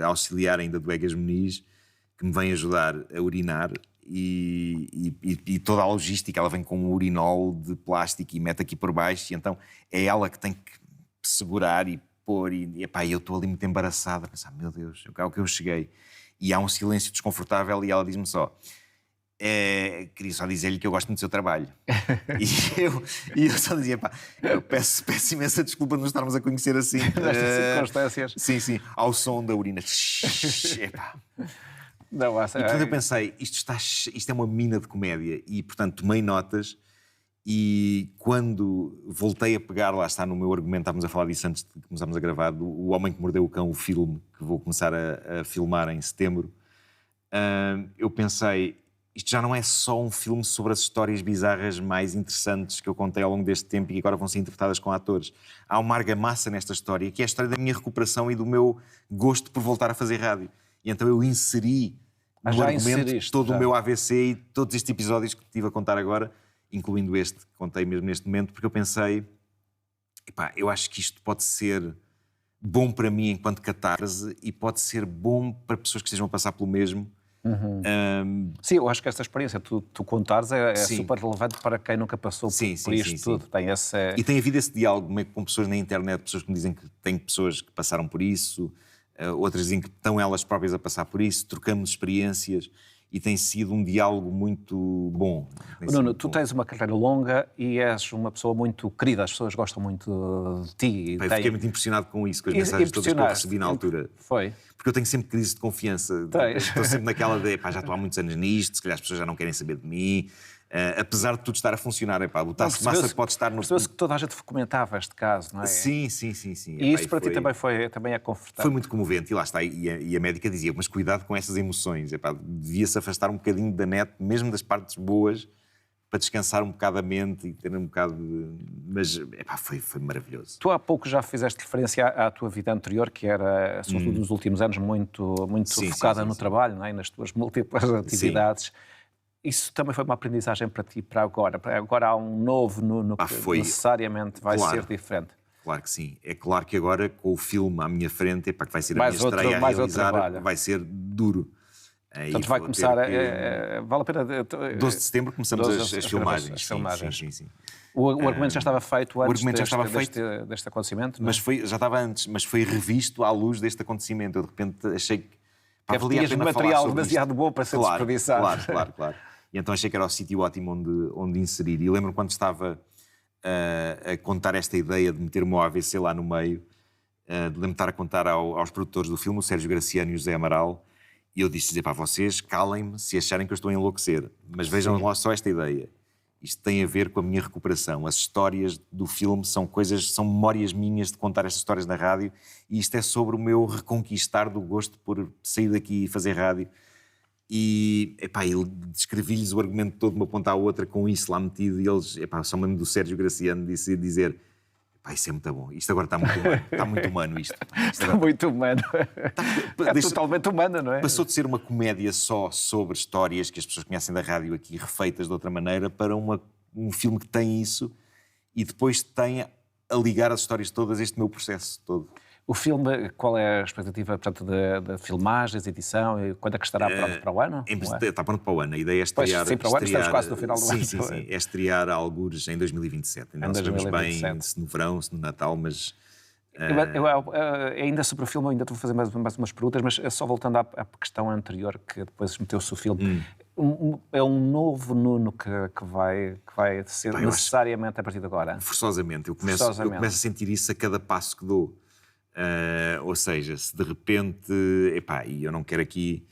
auxiliar ainda do Egas Muniz que me vem ajudar a urinar e toda a logística, ela vem com um urinol de plástico e mete aqui por baixo, e então é ela que tem que segurar e pôr, e eu estou ali muito embaraçada, a pensar, meu Deus, ao que eu cheguei. E há um silêncio desconfortável e ela diz-me só, queria só dizer-lhe que eu gosto muito do seu trabalho. e eu só dizia, eu peço imensa desculpa de nos estarmos a conhecer assim. Nestas circunstâncias. Sim, ao som da urina. Não, e portanto eu pensei, isto é uma mina de comédia, e portanto tomei notas, e quando voltei a pegar, lá está no meu argumento, estávamos a falar disso antes de começarmos a gravar, O Homem que Mordeu o Cão, o filme, que vou começar a filmar em setembro, eu pensei, isto já não é só um filme sobre as histórias bizarras mais interessantes que eu contei ao longo deste tempo e que agora vão ser interpretadas com atores. Há uma argamassa nesta história, que é a história da minha recuperação e do meu gosto por voltar a fazer rádio. E então eu inseri no argumento todo o meu AVC e todos estes episódios que estive a contar agora, incluindo este que contei mesmo neste momento, porque eu pensei, eu acho que isto pode ser bom para mim enquanto catarse e pode ser bom para pessoas que estejam a passar pelo mesmo. Sim, eu acho que esta experiência tu contares é super relevante para quem nunca passou por isto tudo. E tem havido esse diálogo meio com pessoas na internet, pessoas que me dizem que têm pessoas que passaram por isso, outras dizem que estão elas próprias a passar por isso, trocamos experiências e tem sido um diálogo muito bom. Nuno, tu tens uma carreira longa e és uma pessoa muito querida, as pessoas gostam muito de ti. Fiquei muito impressionado com isso, com as mensagens todas que eu recebi na altura. Foi. Porque eu tenho sempre crise de confiança. Estou sempre naquela de, já estou há muitos anos nisto, se calhar as pessoas já não querem saber de mim. Apesar de tudo estar a funcionar, o Tasso Massa pode estar no... Percebeu-se que toda a gente comentava este caso, não é? Sim. E isso para ti também é confortável. Foi muito comovente, e lá está. E a médica dizia, mas cuidado com essas emoções. Devia-se afastar um bocadinho da net, mesmo das partes boas, para descansar um bocado a mente e ter um bocado de... Mas, foi maravilhoso. Tu há pouco já fizeste referência à tua vida anterior, que era, sobretudo nos últimos anos, muito focada no trabalho, não é? Nas tuas múltiplas atividades. Sim. Isso também foi uma aprendizagem para ti, para agora. Agora há um novo Nuno que necessariamente vai ser diferente. Claro que sim. É claro que agora, com o filme à minha frente, que vai ser a minha estreia a realizar, vai ser duro. Portanto, vai começar... vale a pena... 12 de setembro começamos as filmagens. Sim. O argumento já estava feito antes deste acontecimento? Não? Já estava antes, mas foi revisto à luz deste acontecimento. Eu, de repente, achei que... Tinhas material demasiado bom para ser desperdiçado. Claro. E então achei que era o sítio ótimo onde inserir. E lembro-me quando estava a contar esta ideia de meter o meu AVC lá no meio, de estar a contar aos produtores do filme, o Sérgio Graciano e o José Amaral, e eu disse-lhes, vocês calem-me se acharem que eu estou a enlouquecer, mas vejam lá só esta ideia. Isto tem a ver com a minha recuperação. As histórias do filme são memórias minhas de contar estas histórias na rádio, e isto é sobre o meu reconquistar do gosto por sair daqui e fazer rádio. E eu descrevi-lhes o argumento todo de uma ponta à outra com isso lá metido, e eles, só mesmo do Sérgio Graciano, dizer, isso é muito bom, isto agora está muito humano isto. Está muito humano. Totalmente humano, não é? Passou de ser uma comédia só sobre histórias que as pessoas conhecem da rádio aqui, refeitas de outra maneira, para um filme que tem isso e depois tem a ligar as histórias todas, este meu processo todo. O filme, qual é a expectativa, portanto, de filmagens, edição, e quando é que estará pronto para o ano? Está pronto para o ano. A ideia é estrear... Sim, para o ano, estamos quase no final do ano. Sim. É estrear algures em 2027. Ainda não sabemos bem se no verão, se no Natal, mas... Ainda sobre o filme, ainda vou fazer mais umas perguntas, mas só voltando à questão anterior, que depois meteu-se o filme. É um novo Nuno que vai ser necessariamente a partir de agora? Forçosamente. Eu começo a sentir isso a cada passo que dou. Ou seja, se de repente, e eu não quero aqui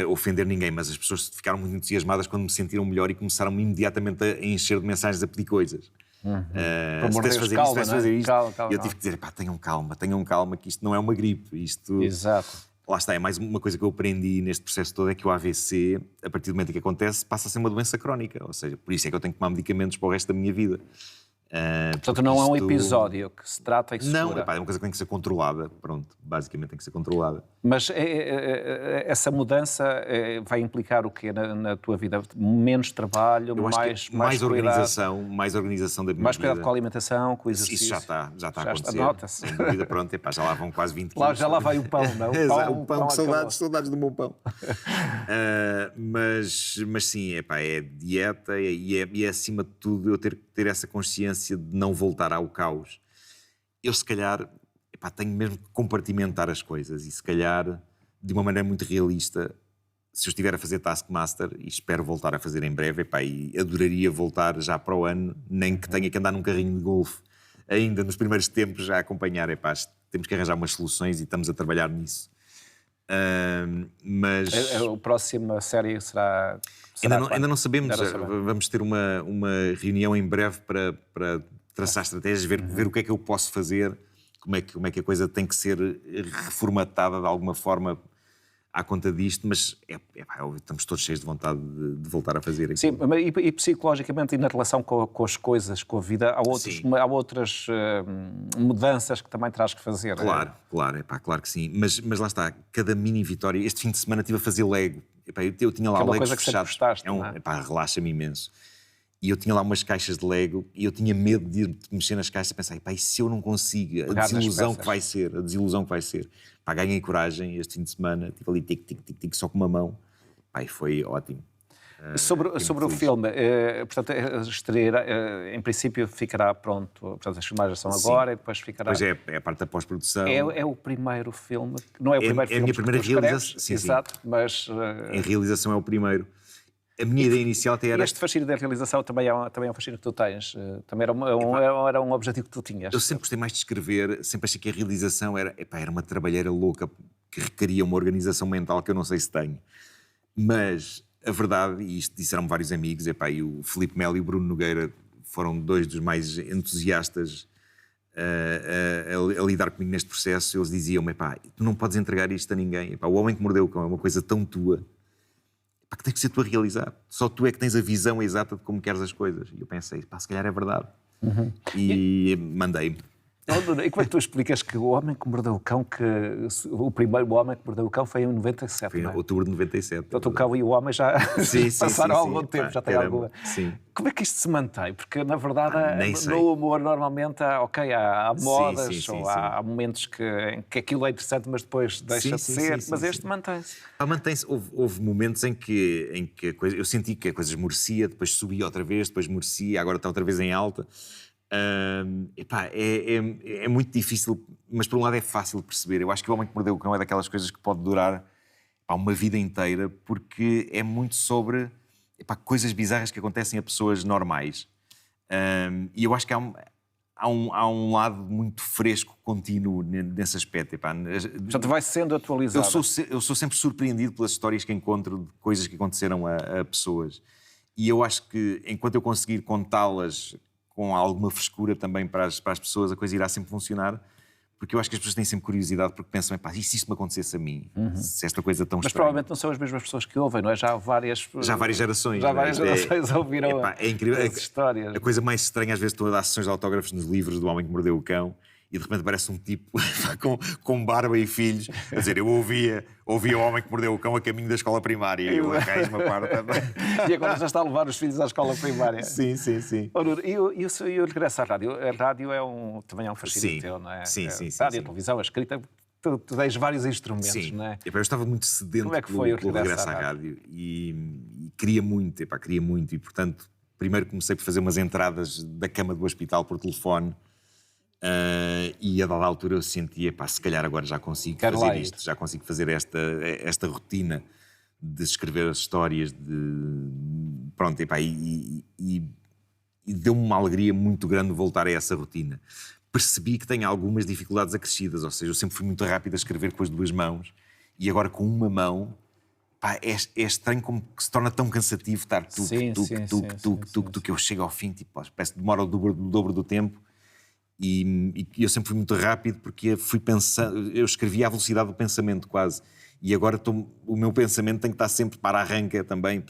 ofender ninguém, mas as pessoas ficaram muito entusiasmadas quando me sentiram melhor e começaram imediatamente a encher de mensagens a pedir coisas. Se tens fazer isto, tens fazer isto. E eu tive que dizer, tenham calma, que isto não é uma gripe. Exato. Lá está, é mais uma coisa que eu aprendi neste processo todo, é que o AVC, a partir do momento em que acontece, passa a ser uma doença crónica. Ou seja, por isso é que eu tenho que tomar medicamentos para o resto da minha vida. Portanto, não é um episódio que se trata e que se Não, cura. é uma coisa que tem que ser controlada. Pronto, basicamente tem que ser controlada. Mas essa mudança vai implicar o quê na tua vida? Menos trabalho, Eu acho mais que mais organização, organização da minha mais vida. cuidado com a alimentação, com o exercício. Isso já está a acontecer. Nota-se. Sem dúvida, pronto, já lá vão quase 20 quilos. Já lá vai o pão, não? O pão, saudades do meu pão. Mas sim, é dieta e é acima de tudo eu ter essa consciência de não voltar ao caos. Eu se calhar tenho mesmo que compartimentar as coisas e se calhar de uma maneira muito realista, se eu estiver a fazer Taskmaster e espero voltar a fazer em breve, e adoraria voltar já para o ano, nem que tenha que andar num carrinho de golfe ainda nos primeiros tempos já a acompanhar, temos que arranjar umas soluções e estamos a trabalhar nisso. Mas a próxima série será ainda não sabemos. Vamos ter uma reunião em breve para traçar estratégias, ver o que é que eu posso fazer, como é que a coisa tem que ser reformatada de alguma forma à conta disto, mas estamos todos cheios de vontade de voltar a fazer aquilo. Sim, e psicologicamente e na relação com as coisas, com a vida, há outras mudanças que também terás que fazer. Claro, claro que sim. Mas lá está, cada mini vitória. Este fim de semana estive a fazer Lego. Eu tinha lá Legos fechados. Relaxa-me imenso. E eu tinha lá umas caixas de Lego e eu tinha medo de mexer nas caixas e pensar, e se eu não consigo, a desilusão que vai ser. Ganhei coragem este fim de semana, estive ali tic, só com uma mão. Foi ótimo. Sobre o filme, portanto, estrear, em princípio ficará pronto, portanto as filmagens são agora e depois ficará... Pois é a parte da pós-produção. É o primeiro filme, não é o primeiro filme a minha primeira realização, sim. Exato, mas... Em realização é o primeiro. A minha ideia inicial até era... Este fascínio da realização também é um fascínio que tu tens. Também era um objetivo que tu tinhas. Eu sempre gostei mais de escrever, sempre achei que a realização era uma trabalheira louca que requeria uma organização mental que eu não sei se tenho. Mas a verdade, e isto disseram vários amigos, e o Filipe Melo e o Bruno Nogueira foram dois dos mais entusiastas a lidar comigo neste processo. Eles diziam-me, tu não podes entregar isto a ninguém. O Homem que Mordeu o Cão é uma coisa tão tua que tem que ser tu a realizar. Só tu é que tens a visão exata de como queres as coisas. E eu pensei, se calhar é verdade. E mandei-me. E como é que tu explicas que o Homem que Mordeu o Cão, o primeiro Homem que Mordeu o Cão foi em 97, foi em não é? outubro de 97. Portanto, o cão e o homem já passaram algum tempo, já tem alguma... Sim. Como é que isto se mantém? Porque, na verdade, no humor, normalmente, há modas, há momentos que aquilo é interessante, mas depois deixa de ser, mas este mantém-se. Mantém-se. Houve momentos em que a coisa, eu senti que a coisa esmorecia, depois subia outra vez, depois esmorecia, agora está outra vez em alta. É muito difícil, mas por um lado é fácil de perceber. Eu acho que O Homem que Mordeu o Cão é daquelas coisas que pode durar uma vida inteira, porque é muito sobre coisas bizarras que acontecem a pessoas normais. E eu acho que há um lado muito fresco, contínuo nesse aspecto. Portanto, vai sendo atualizado. Eu sou sempre surpreendido pelas histórias que encontro de coisas que aconteceram a pessoas. E eu acho que enquanto eu conseguir contá-las com alguma frescura também para as pessoas, a coisa irá sempre funcionar, porque eu acho que as pessoas têm sempre curiosidade, porque pensam, e se isto me acontecesse a mim? Se esta coisa tão Mas estranha... provavelmente não são as mesmas pessoas que ouvem, não é? Já há várias gerações. Já várias gerações ouviram é incrível. as histórias. A coisa mais estranha, às vezes, estou a dar sessões de autógrafos nos livros do Homem que Mordeu o Cão, e de repente aparece um tipo com barba e filhos a dizer, eu ouvia o Homem que Mordeu o Cão a caminho da escola primária. E eu arranjo uma parte também. E agora já está a levar os filhos à escola primária. Sim. E o regresso à rádio? A rádio também é um fascínio teu, não é? Sim. A rádio, a televisão, a escrita, tu tens vários instrumentos, não é? Eu estava muito sedento pelo regresso à rádio e queria muito, e portanto, primeiro comecei por fazer umas entradas da cama do hospital por telefone. E a dada altura eu sentia, se calhar agora já consigo fazer isto, já consigo fazer esta rotina de escrever as histórias, e deu-me uma alegria muito grande voltar a essa rotina. Percebi que tenho algumas dificuldades acrescidas, ou seja, eu sempre fui muito rápido a escrever com as duas mãos e agora com uma mão é estranho como que se torna tão cansativo estar que eu chego ao fim, parece que demora o dobro do tempo. E eu sempre fui muito rápido porque fui pensando, eu escrevia à velocidade do pensamento quase, E agora o meu pensamento tem que estar sempre para a arranca também.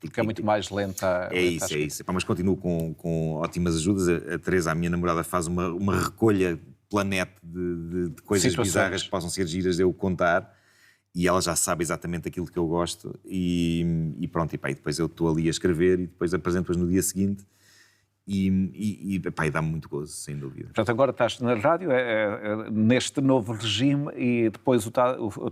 Porque é muito mais lenta. É isso. Epá, mas continuo com ótimas ajudas. A Teresa, a minha namorada, faz uma recolha planeta de coisas bizarras que possam ser giras de eu contar. E ela já sabe exatamente aquilo que eu gosto. E pronto, e depois eu estou ali a escrever e depois apresento-as no dia seguinte. E dá-me muito gozo, sem dúvida. Portanto, agora estás na rádio, neste novo regime, e depois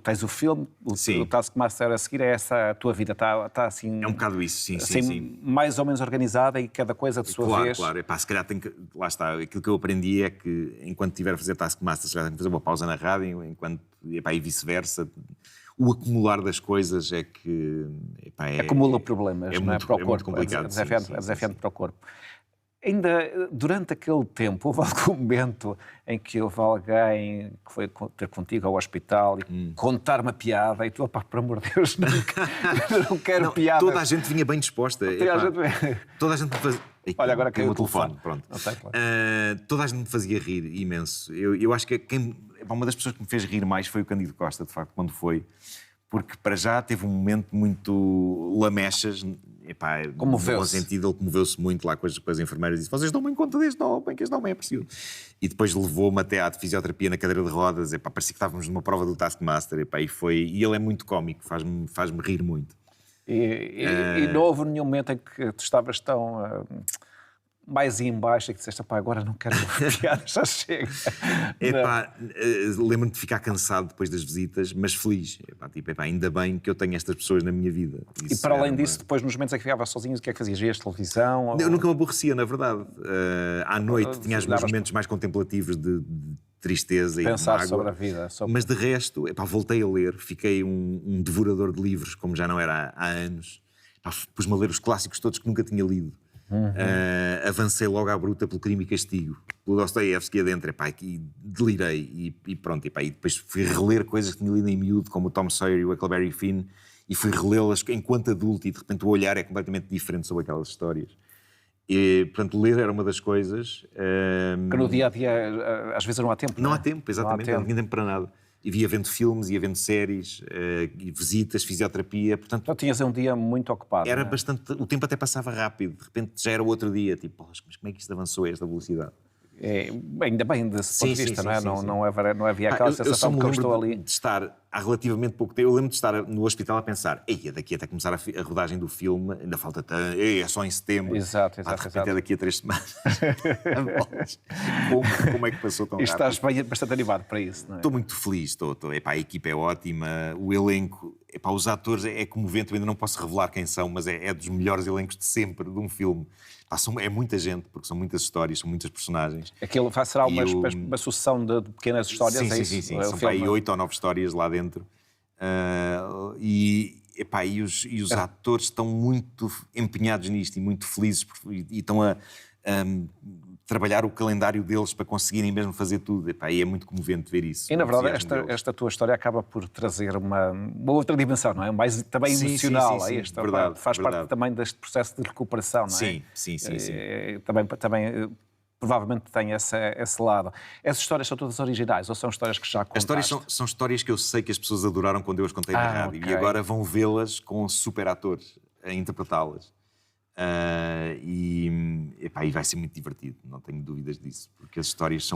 tens o filme, o Taskmaster a seguir, é essa a tua vida? Está assim... É um bocado isso, sim. Mais ou menos organizada e cada coisa de sua vez? Claro. Se calhar lá está, aquilo que eu aprendi é que enquanto estiver a fazer Taskmaster, se calhar tenho que fazer uma pausa na rádio, e vice-versa. O acumular das coisas é que... Acumula problemas, não é? Para o corpo. Muito complicado. É desafiante para o corpo. Ainda durante aquele tempo, houve algum momento em que houve alguém que foi ter contigo ao hospital e contar uma piada e tu, por amor de Deus, não quero piada. Toda a gente vinha bem disposta. Toda a gente me fazia... Olha, agora caiu o telefone. Pronto. Toda a gente me fazia rir imenso. Eu acho que uma das pessoas que me fez rir mais foi o Cândido Costa, de facto, quando foi. Porque para já teve um momento muito lamechas. No bom sentido, ele comoveu-se muito lá com as enfermeiras e disse: vocês dão bem conta deste nome, que este nome é preciso. E depois levou-me até à fisioterapia na cadeira de rodas. Parecia que estávamos numa prova do Taskmaster. E ele é muito cómico, faz-me rir muito. E não houve nenhum momento em que tu estavas tão mais em baixo e que disseste: agora não quero piada, já chega. Lembro-me de ficar cansado depois das visitas, mas feliz. Ainda bem que eu tenho estas pessoas na minha vida. E para além disso, depois nos momentos em que ficava sozinho, o que é que fazias? Vias televisão? Eu nunca me aborrecia, na verdade. À noite tinha os meus momentos mais contemplativos de tristeza e pensar de mágoa, sobre a vida. Mas de resto, voltei a ler, fiquei um devorador de livros, como já não era há anos. Pus-me a ler os clássicos todos que nunca tinha lido. Avancei logo à bruta pelo Crime e Castigo, pelo Dostoiévski adentro, e delirei, e pronto, e depois fui reler coisas que tinha lido em miúdo, como o Tom Sawyer e o Huckleberry Finn, e fui relê-las enquanto adulto, e de repente o olhar é completamente diferente sobre aquelas histórias. E, portanto, ler era uma das coisas. Que no dia-a-dia, às vezes não há tempo. Não há tempo, exatamente, não tinha tempo para nada. E ia vendo filmes, ia vendo séries, e visitas, fisioterapia, portanto... Então tinhas um dia muito ocupado. Era bastante... O tempo até passava rápido, de repente já era o outro dia, mas como é que isto avançou a esta velocidade? Ainda bem desse ponto de vista, não é? Não havia aquela sensação que eu estou ali. De estar há relativamente pouco tempo, eu lembro de estar no hospital a pensar: daqui até começar a rodagem do filme, ainda falta tanto, é só em setembro. Exato. É daqui a 3 semanas. Como é que passou tão rápido? E estás bastante animado para isso, não é? Estou muito feliz, a equipa é ótima, o elenco, os atores é comovente, eu ainda não posso revelar quem são, mas é dos melhores elencos de sempre de um filme. É muita gente, porque são muitas histórias, são muitas personagens. Aquilo será uma sucessão de pequenas histórias, sim. São para aí 8 ou 9 histórias lá dentro. E os atores estão muito empenhados nisto e muito felizes e estão a trabalhar o calendário deles para conseguirem mesmo fazer tudo. E é muito comovente ver isso. E, na verdade, esta tua história acaba por trazer uma outra dimensão, não é? Mais também emocional. Sim, verdade, faz parte também deste processo de recuperação, não é? Sim. Também provavelmente tem esse lado. Essas histórias são todas originais ou são histórias que já contaste? As histórias são histórias que eu sei que as pessoas adoraram quando eu as contei na rádio. Okay. E agora vão vê-las com super atores a interpretá-las. E vai ser muito divertido, não tenho dúvidas disso, porque as histórias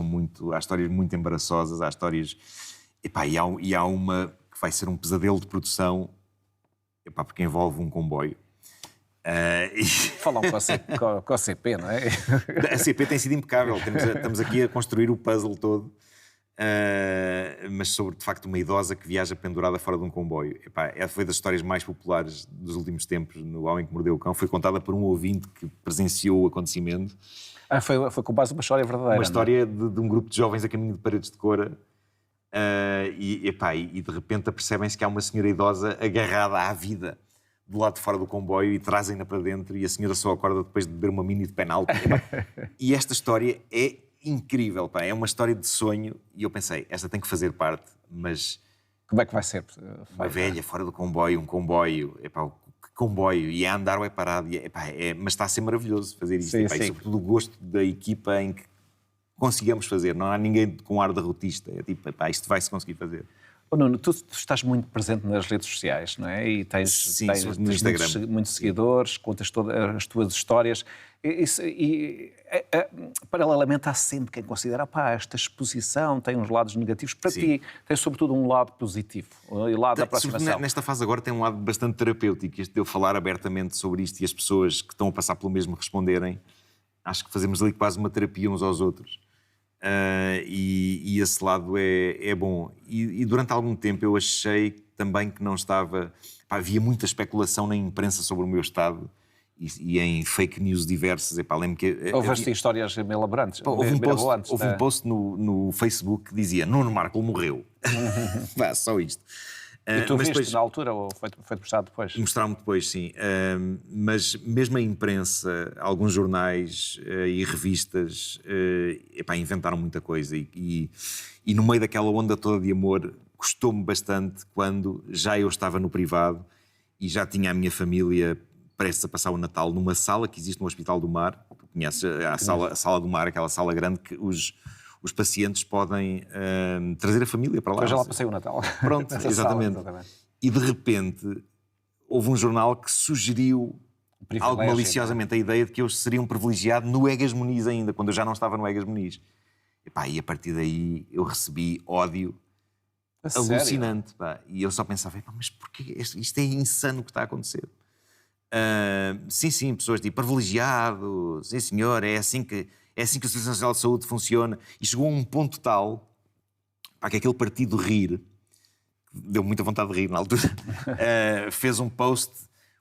há histórias muito embaraçosas, há histórias, e há uma que vai ser um pesadelo de produção, porque envolve um comboio. Falam com a CP, não é? A CP tem sido impecável, estamos aqui a construir o puzzle todo. Mas sobre, de facto, uma idosa que viaja pendurada fora de um comboio. Foi das histórias mais populares dos últimos tempos no Homem que Mordeu o Cão. Foi contada por um ouvinte que presenciou o acontecimento. Foi com base numa história verdadeira. Uma história de um grupo de jovens a caminho de Paredes de Cora. E de repente apercebem-se que há uma senhora idosa agarrada à vida do lado de fora do comboio e trazem-na para dentro, e a senhora só acorda depois de beber uma mini de penalti. E esta história é incrível, é uma história de sonho, e eu pensei, esta tem que fazer parte, mas... Como é que vai ser? Uma velha fora do comboio, um comboio, comboio, e a andar ou é parado, mas está a ser maravilhoso fazer isto, e sobretudo o gosto da equipa em que consigamos fazer, não há ninguém com ar derrotista, isto vai-se conseguir fazer. Nuno, tu estás muito presente nas redes sociais, não é? E tens no Instagram. Muitos seguidores, contas todas as tuas histórias. Paralelamente, há sempre quem considera, esta exposição tem uns lados negativos. Para ti, tem sobretudo um lado positivo, o lado da aproximação. Nesta fase agora tem um lado bastante terapêutico, este de eu falar abertamente sobre isto e as pessoas que estão a passar pelo mesmo responderem. Acho que fazemos ali quase uma terapia uns aos outros. E esse lado é bom. E durante algum tempo eu achei também que não estava... havia muita especulação na imprensa sobre o meu estado e em fake news diversas. Lembro que... Houve histórias meio elaborantes. Houve um post no Facebook que dizia Nuno Marco morreu. Só isto. E tu viste depois, na altura ou foi mostrado depois? Mostraram-me depois, sim. Mas mesmo a imprensa, alguns jornais e revistas inventaram muita coisa. E no meio daquela onda toda de amor, custou-me bastante quando já eu estava no privado e já tinha a minha família prestes a passar o Natal numa sala que existe no Hospital do Mar. Conheces a sala do Mar, aquela sala grande que os pacientes podem trazer a família para lá. Eu já lá passei o Natal. Pronto, exatamente. E de repente houve um jornal que sugeriu algo maliciosamente a ideia de que eu seria um privilegiado no Egas Muniz ainda, quando eu já não estava no Egas Muniz. E a partir daí eu recebi ódio alucinante. E eu só pensava, mas porquê? Isto é insano o que está a acontecer. Sim, pessoas tipo privilegiado, sim senhor, é assim que o Serviço Nacional de Saúde funciona. E chegou a um ponto tal que aquele partido rir, deu muita vontade de rir na altura, fez um post,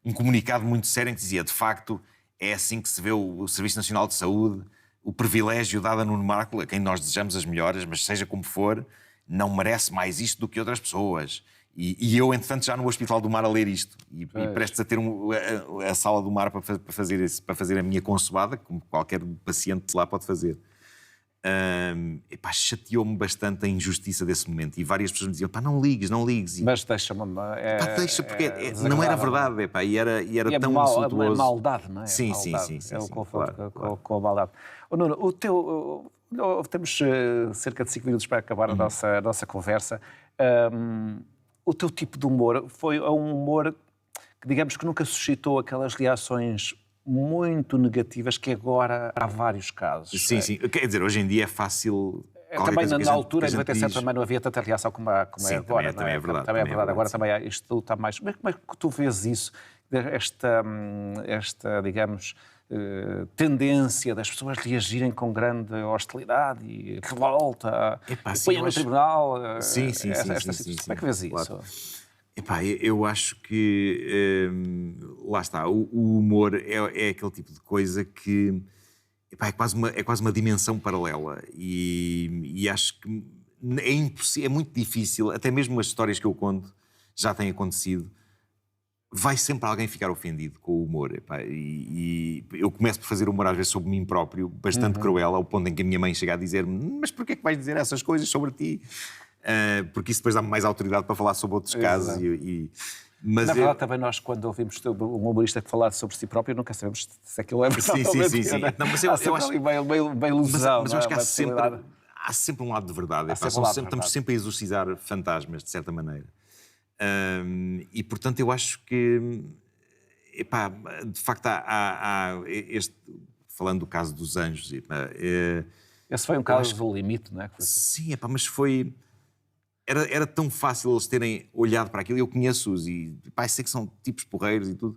um comunicado muito sério em que dizia, de facto, é assim que se vê o Serviço Nacional de Saúde, o privilégio dado a Nuno Marco, a quem nós desejamos as melhoras, mas seja como for, não merece mais isto do que outras pessoas. E eu, entretanto, já no Hospital do Mar a ler isto e prestes a ter a sala do Mar para fazer a minha consoada, como qualquer paciente lá pode fazer. Chateou-me bastante a injustiça desse momento. E várias pessoas me diziam, não ligues. Mas deixa-me... deixa, porque não era verdade. E era tão insultuoso. É maldade, não é? Sim. É o confronto claro. com a maldade. Nuno, temos cerca de 5 minutos para acabar a nossa conversa. O teu tipo de humor foi um humor que, digamos, que nunca suscitou aquelas reações muito negativas que agora há vários casos. Sim. Quer dizer, hoje em dia é fácil... Também na altura, em 97, também não havia tanta reação como é agora. Também é verdade. Também é verdade. Agora também isto está mais... Mas como é que tu vês isso? Esta digamos... tendência das pessoas reagirem com grande hostilidade e revolta, põem no tribunal. Sim. Como é que vês isso? Claro. Eu acho que lá está, o humor é aquele tipo de coisa que é quase uma dimensão paralela e acho que é muito difícil, até mesmo as histórias que eu conto já têm acontecido. Vai sempre alguém ficar ofendido com o humor. E eu começo por fazer humor às vezes sobre mim próprio, bastante cruel, ao ponto em que a minha mãe chega a dizer-me mas porquê é que vais dizer essas coisas sobre ti? Porque isso depois dá-me mais autoridade para falar sobre outros casos. Mas na verdade, também nós, quando ouvimos um humorista que falar sobre si próprio, nunca sabemos se aquilo é verdade. Sim. Não, mas eu acho meio ilusão. Mas eu acho que há sempre um lado de verdade. Estamos sempre a exorcizar fantasmas, de certa maneira. E portanto eu acho que de facto há este, falando do caso dos anjos, esse foi um caso do limite, não é? Sim, mas era tão fácil eles terem olhado para aquilo. Eu conheço-os e sei que são tipos porreiros e tudo,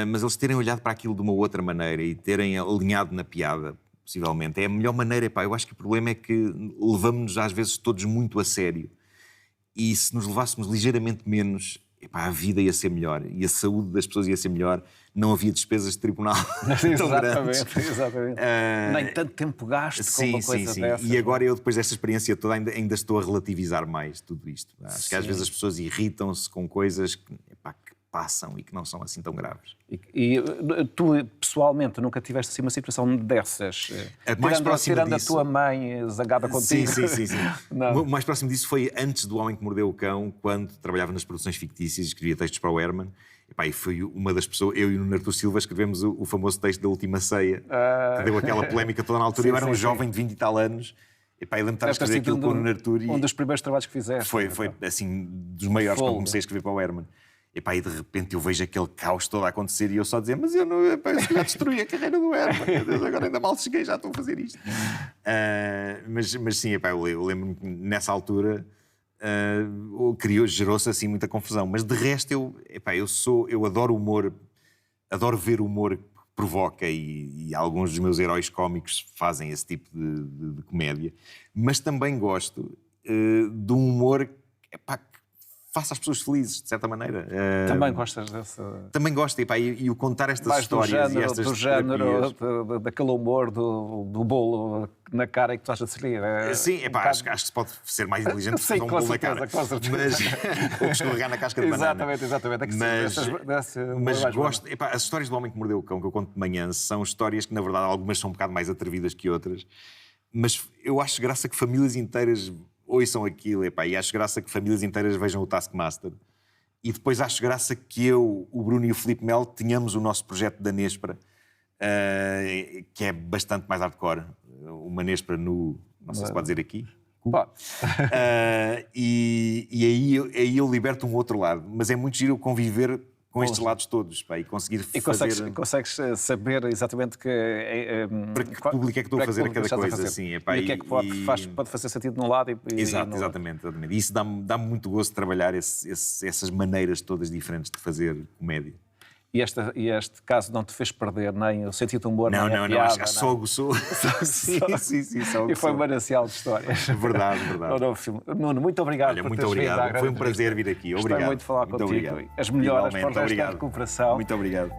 mas eles terem olhado para aquilo de uma outra maneira e terem alinhado na piada, possivelmente é a melhor maneira. Eu acho que o problema é que levamos-nos às vezes todos muito a sério. E se nos levássemos ligeiramente menos, a vida ia ser melhor e a saúde das pessoas ia ser melhor. Não havia despesas de tribunal tão grandes. Exatamente. Nem tanto tempo gasto com uma coisa dessas. E agora eu, depois desta experiência toda, ainda estou a relativizar mais tudo isto. Acho que às vezes as pessoas irritam-se com coisas que passam e que não são assim tão graves. E tu, pessoalmente, nunca tiveste assim uma situação dessas? Tirando a tua mãe zangada contigo? Sim. O mais próximo disso foi antes do Homem que Mordeu o Cão, quando trabalhava nas produções fictícias e escrevia textos para o Herman. E foi uma das pessoas, eu e o Nuno Artur Silva escrevemos o famoso texto da Última Ceia, que deu aquela polémica toda na altura. Eu era um jovem de 20 e tal anos. Epá, eu lembro de estar a Deve ter escrever sido aquilo com o Nuno Artur e um dos primeiros trabalhos que fizeste. foi assim, dos maiores quando Fogo. comecei a escrever para o Herman. Epá, e de repente eu vejo aquele caos todo a acontecer e eu só dizer, mas eu não, epá, eu se calhar destruí a carreira do Herman, meu Deus, agora ainda mal cheguei, já estou a fazer isto. Mas sim, epá, eu lembro-me que nessa altura gerou-se assim muita confusão. Mas de resto eu adoro humor, adoro ver humor que provoca e alguns dos meus heróis cómicos fazem esse tipo de comédia. Mas também gosto de um humor epá, que faça as pessoas felizes, de certa maneira. Também gostas dessa... Também gosto, epá, e o contar estas Mais histórias e estas do género terapias. daquele humor do bolo na cara e que tu estás a servir. Sim, epá, acho que se pode ser mais inteligente Sim, fazer um com bolo na cara. certeza, com certeza. Mas, ou escorregar na casca de banana. Exatamente. É que Mas gosto, epá, as histórias do Homem que Mordeu o Cão que eu conto de manhã são histórias que, na verdade, algumas são um bocado mais atrevidas que outras. Mas eu acho graça que famílias inteiras ouçam aquilo, epá, e acho graça que famílias inteiras vejam o Taskmaster. E depois acho graça que eu, o Bruno e o Filipe Melo tenhamos o nosso projeto da Nespra, que é bastante mais hardcore. Uma Nespra no... Não sei se pode dizer aqui. E aí eu liberto um outro lado. Mas é muito giro conviver com estes lados todos, pá, e conseguir fazer... consegues saber exatamente para que público é que estou a fazer a cada coisa. Assim, epá, e o que é que pode fazer sentido num lado exatamente. E isso dá-me muito gosto de trabalhar essas maneiras todas diferentes de fazer comédia. E este caso não te fez perder nem o sentido de humor, não, nem a piada, acho que só gostou. Sim, só e foi um manancial de histórias. Verdade. Nuno, muito obrigado. Olha, muito obrigado. Foi um prazer vir aqui. Obrigado. Gostei muito de falar contigo. As melhoras para o resto da recuperação. Muito obrigado.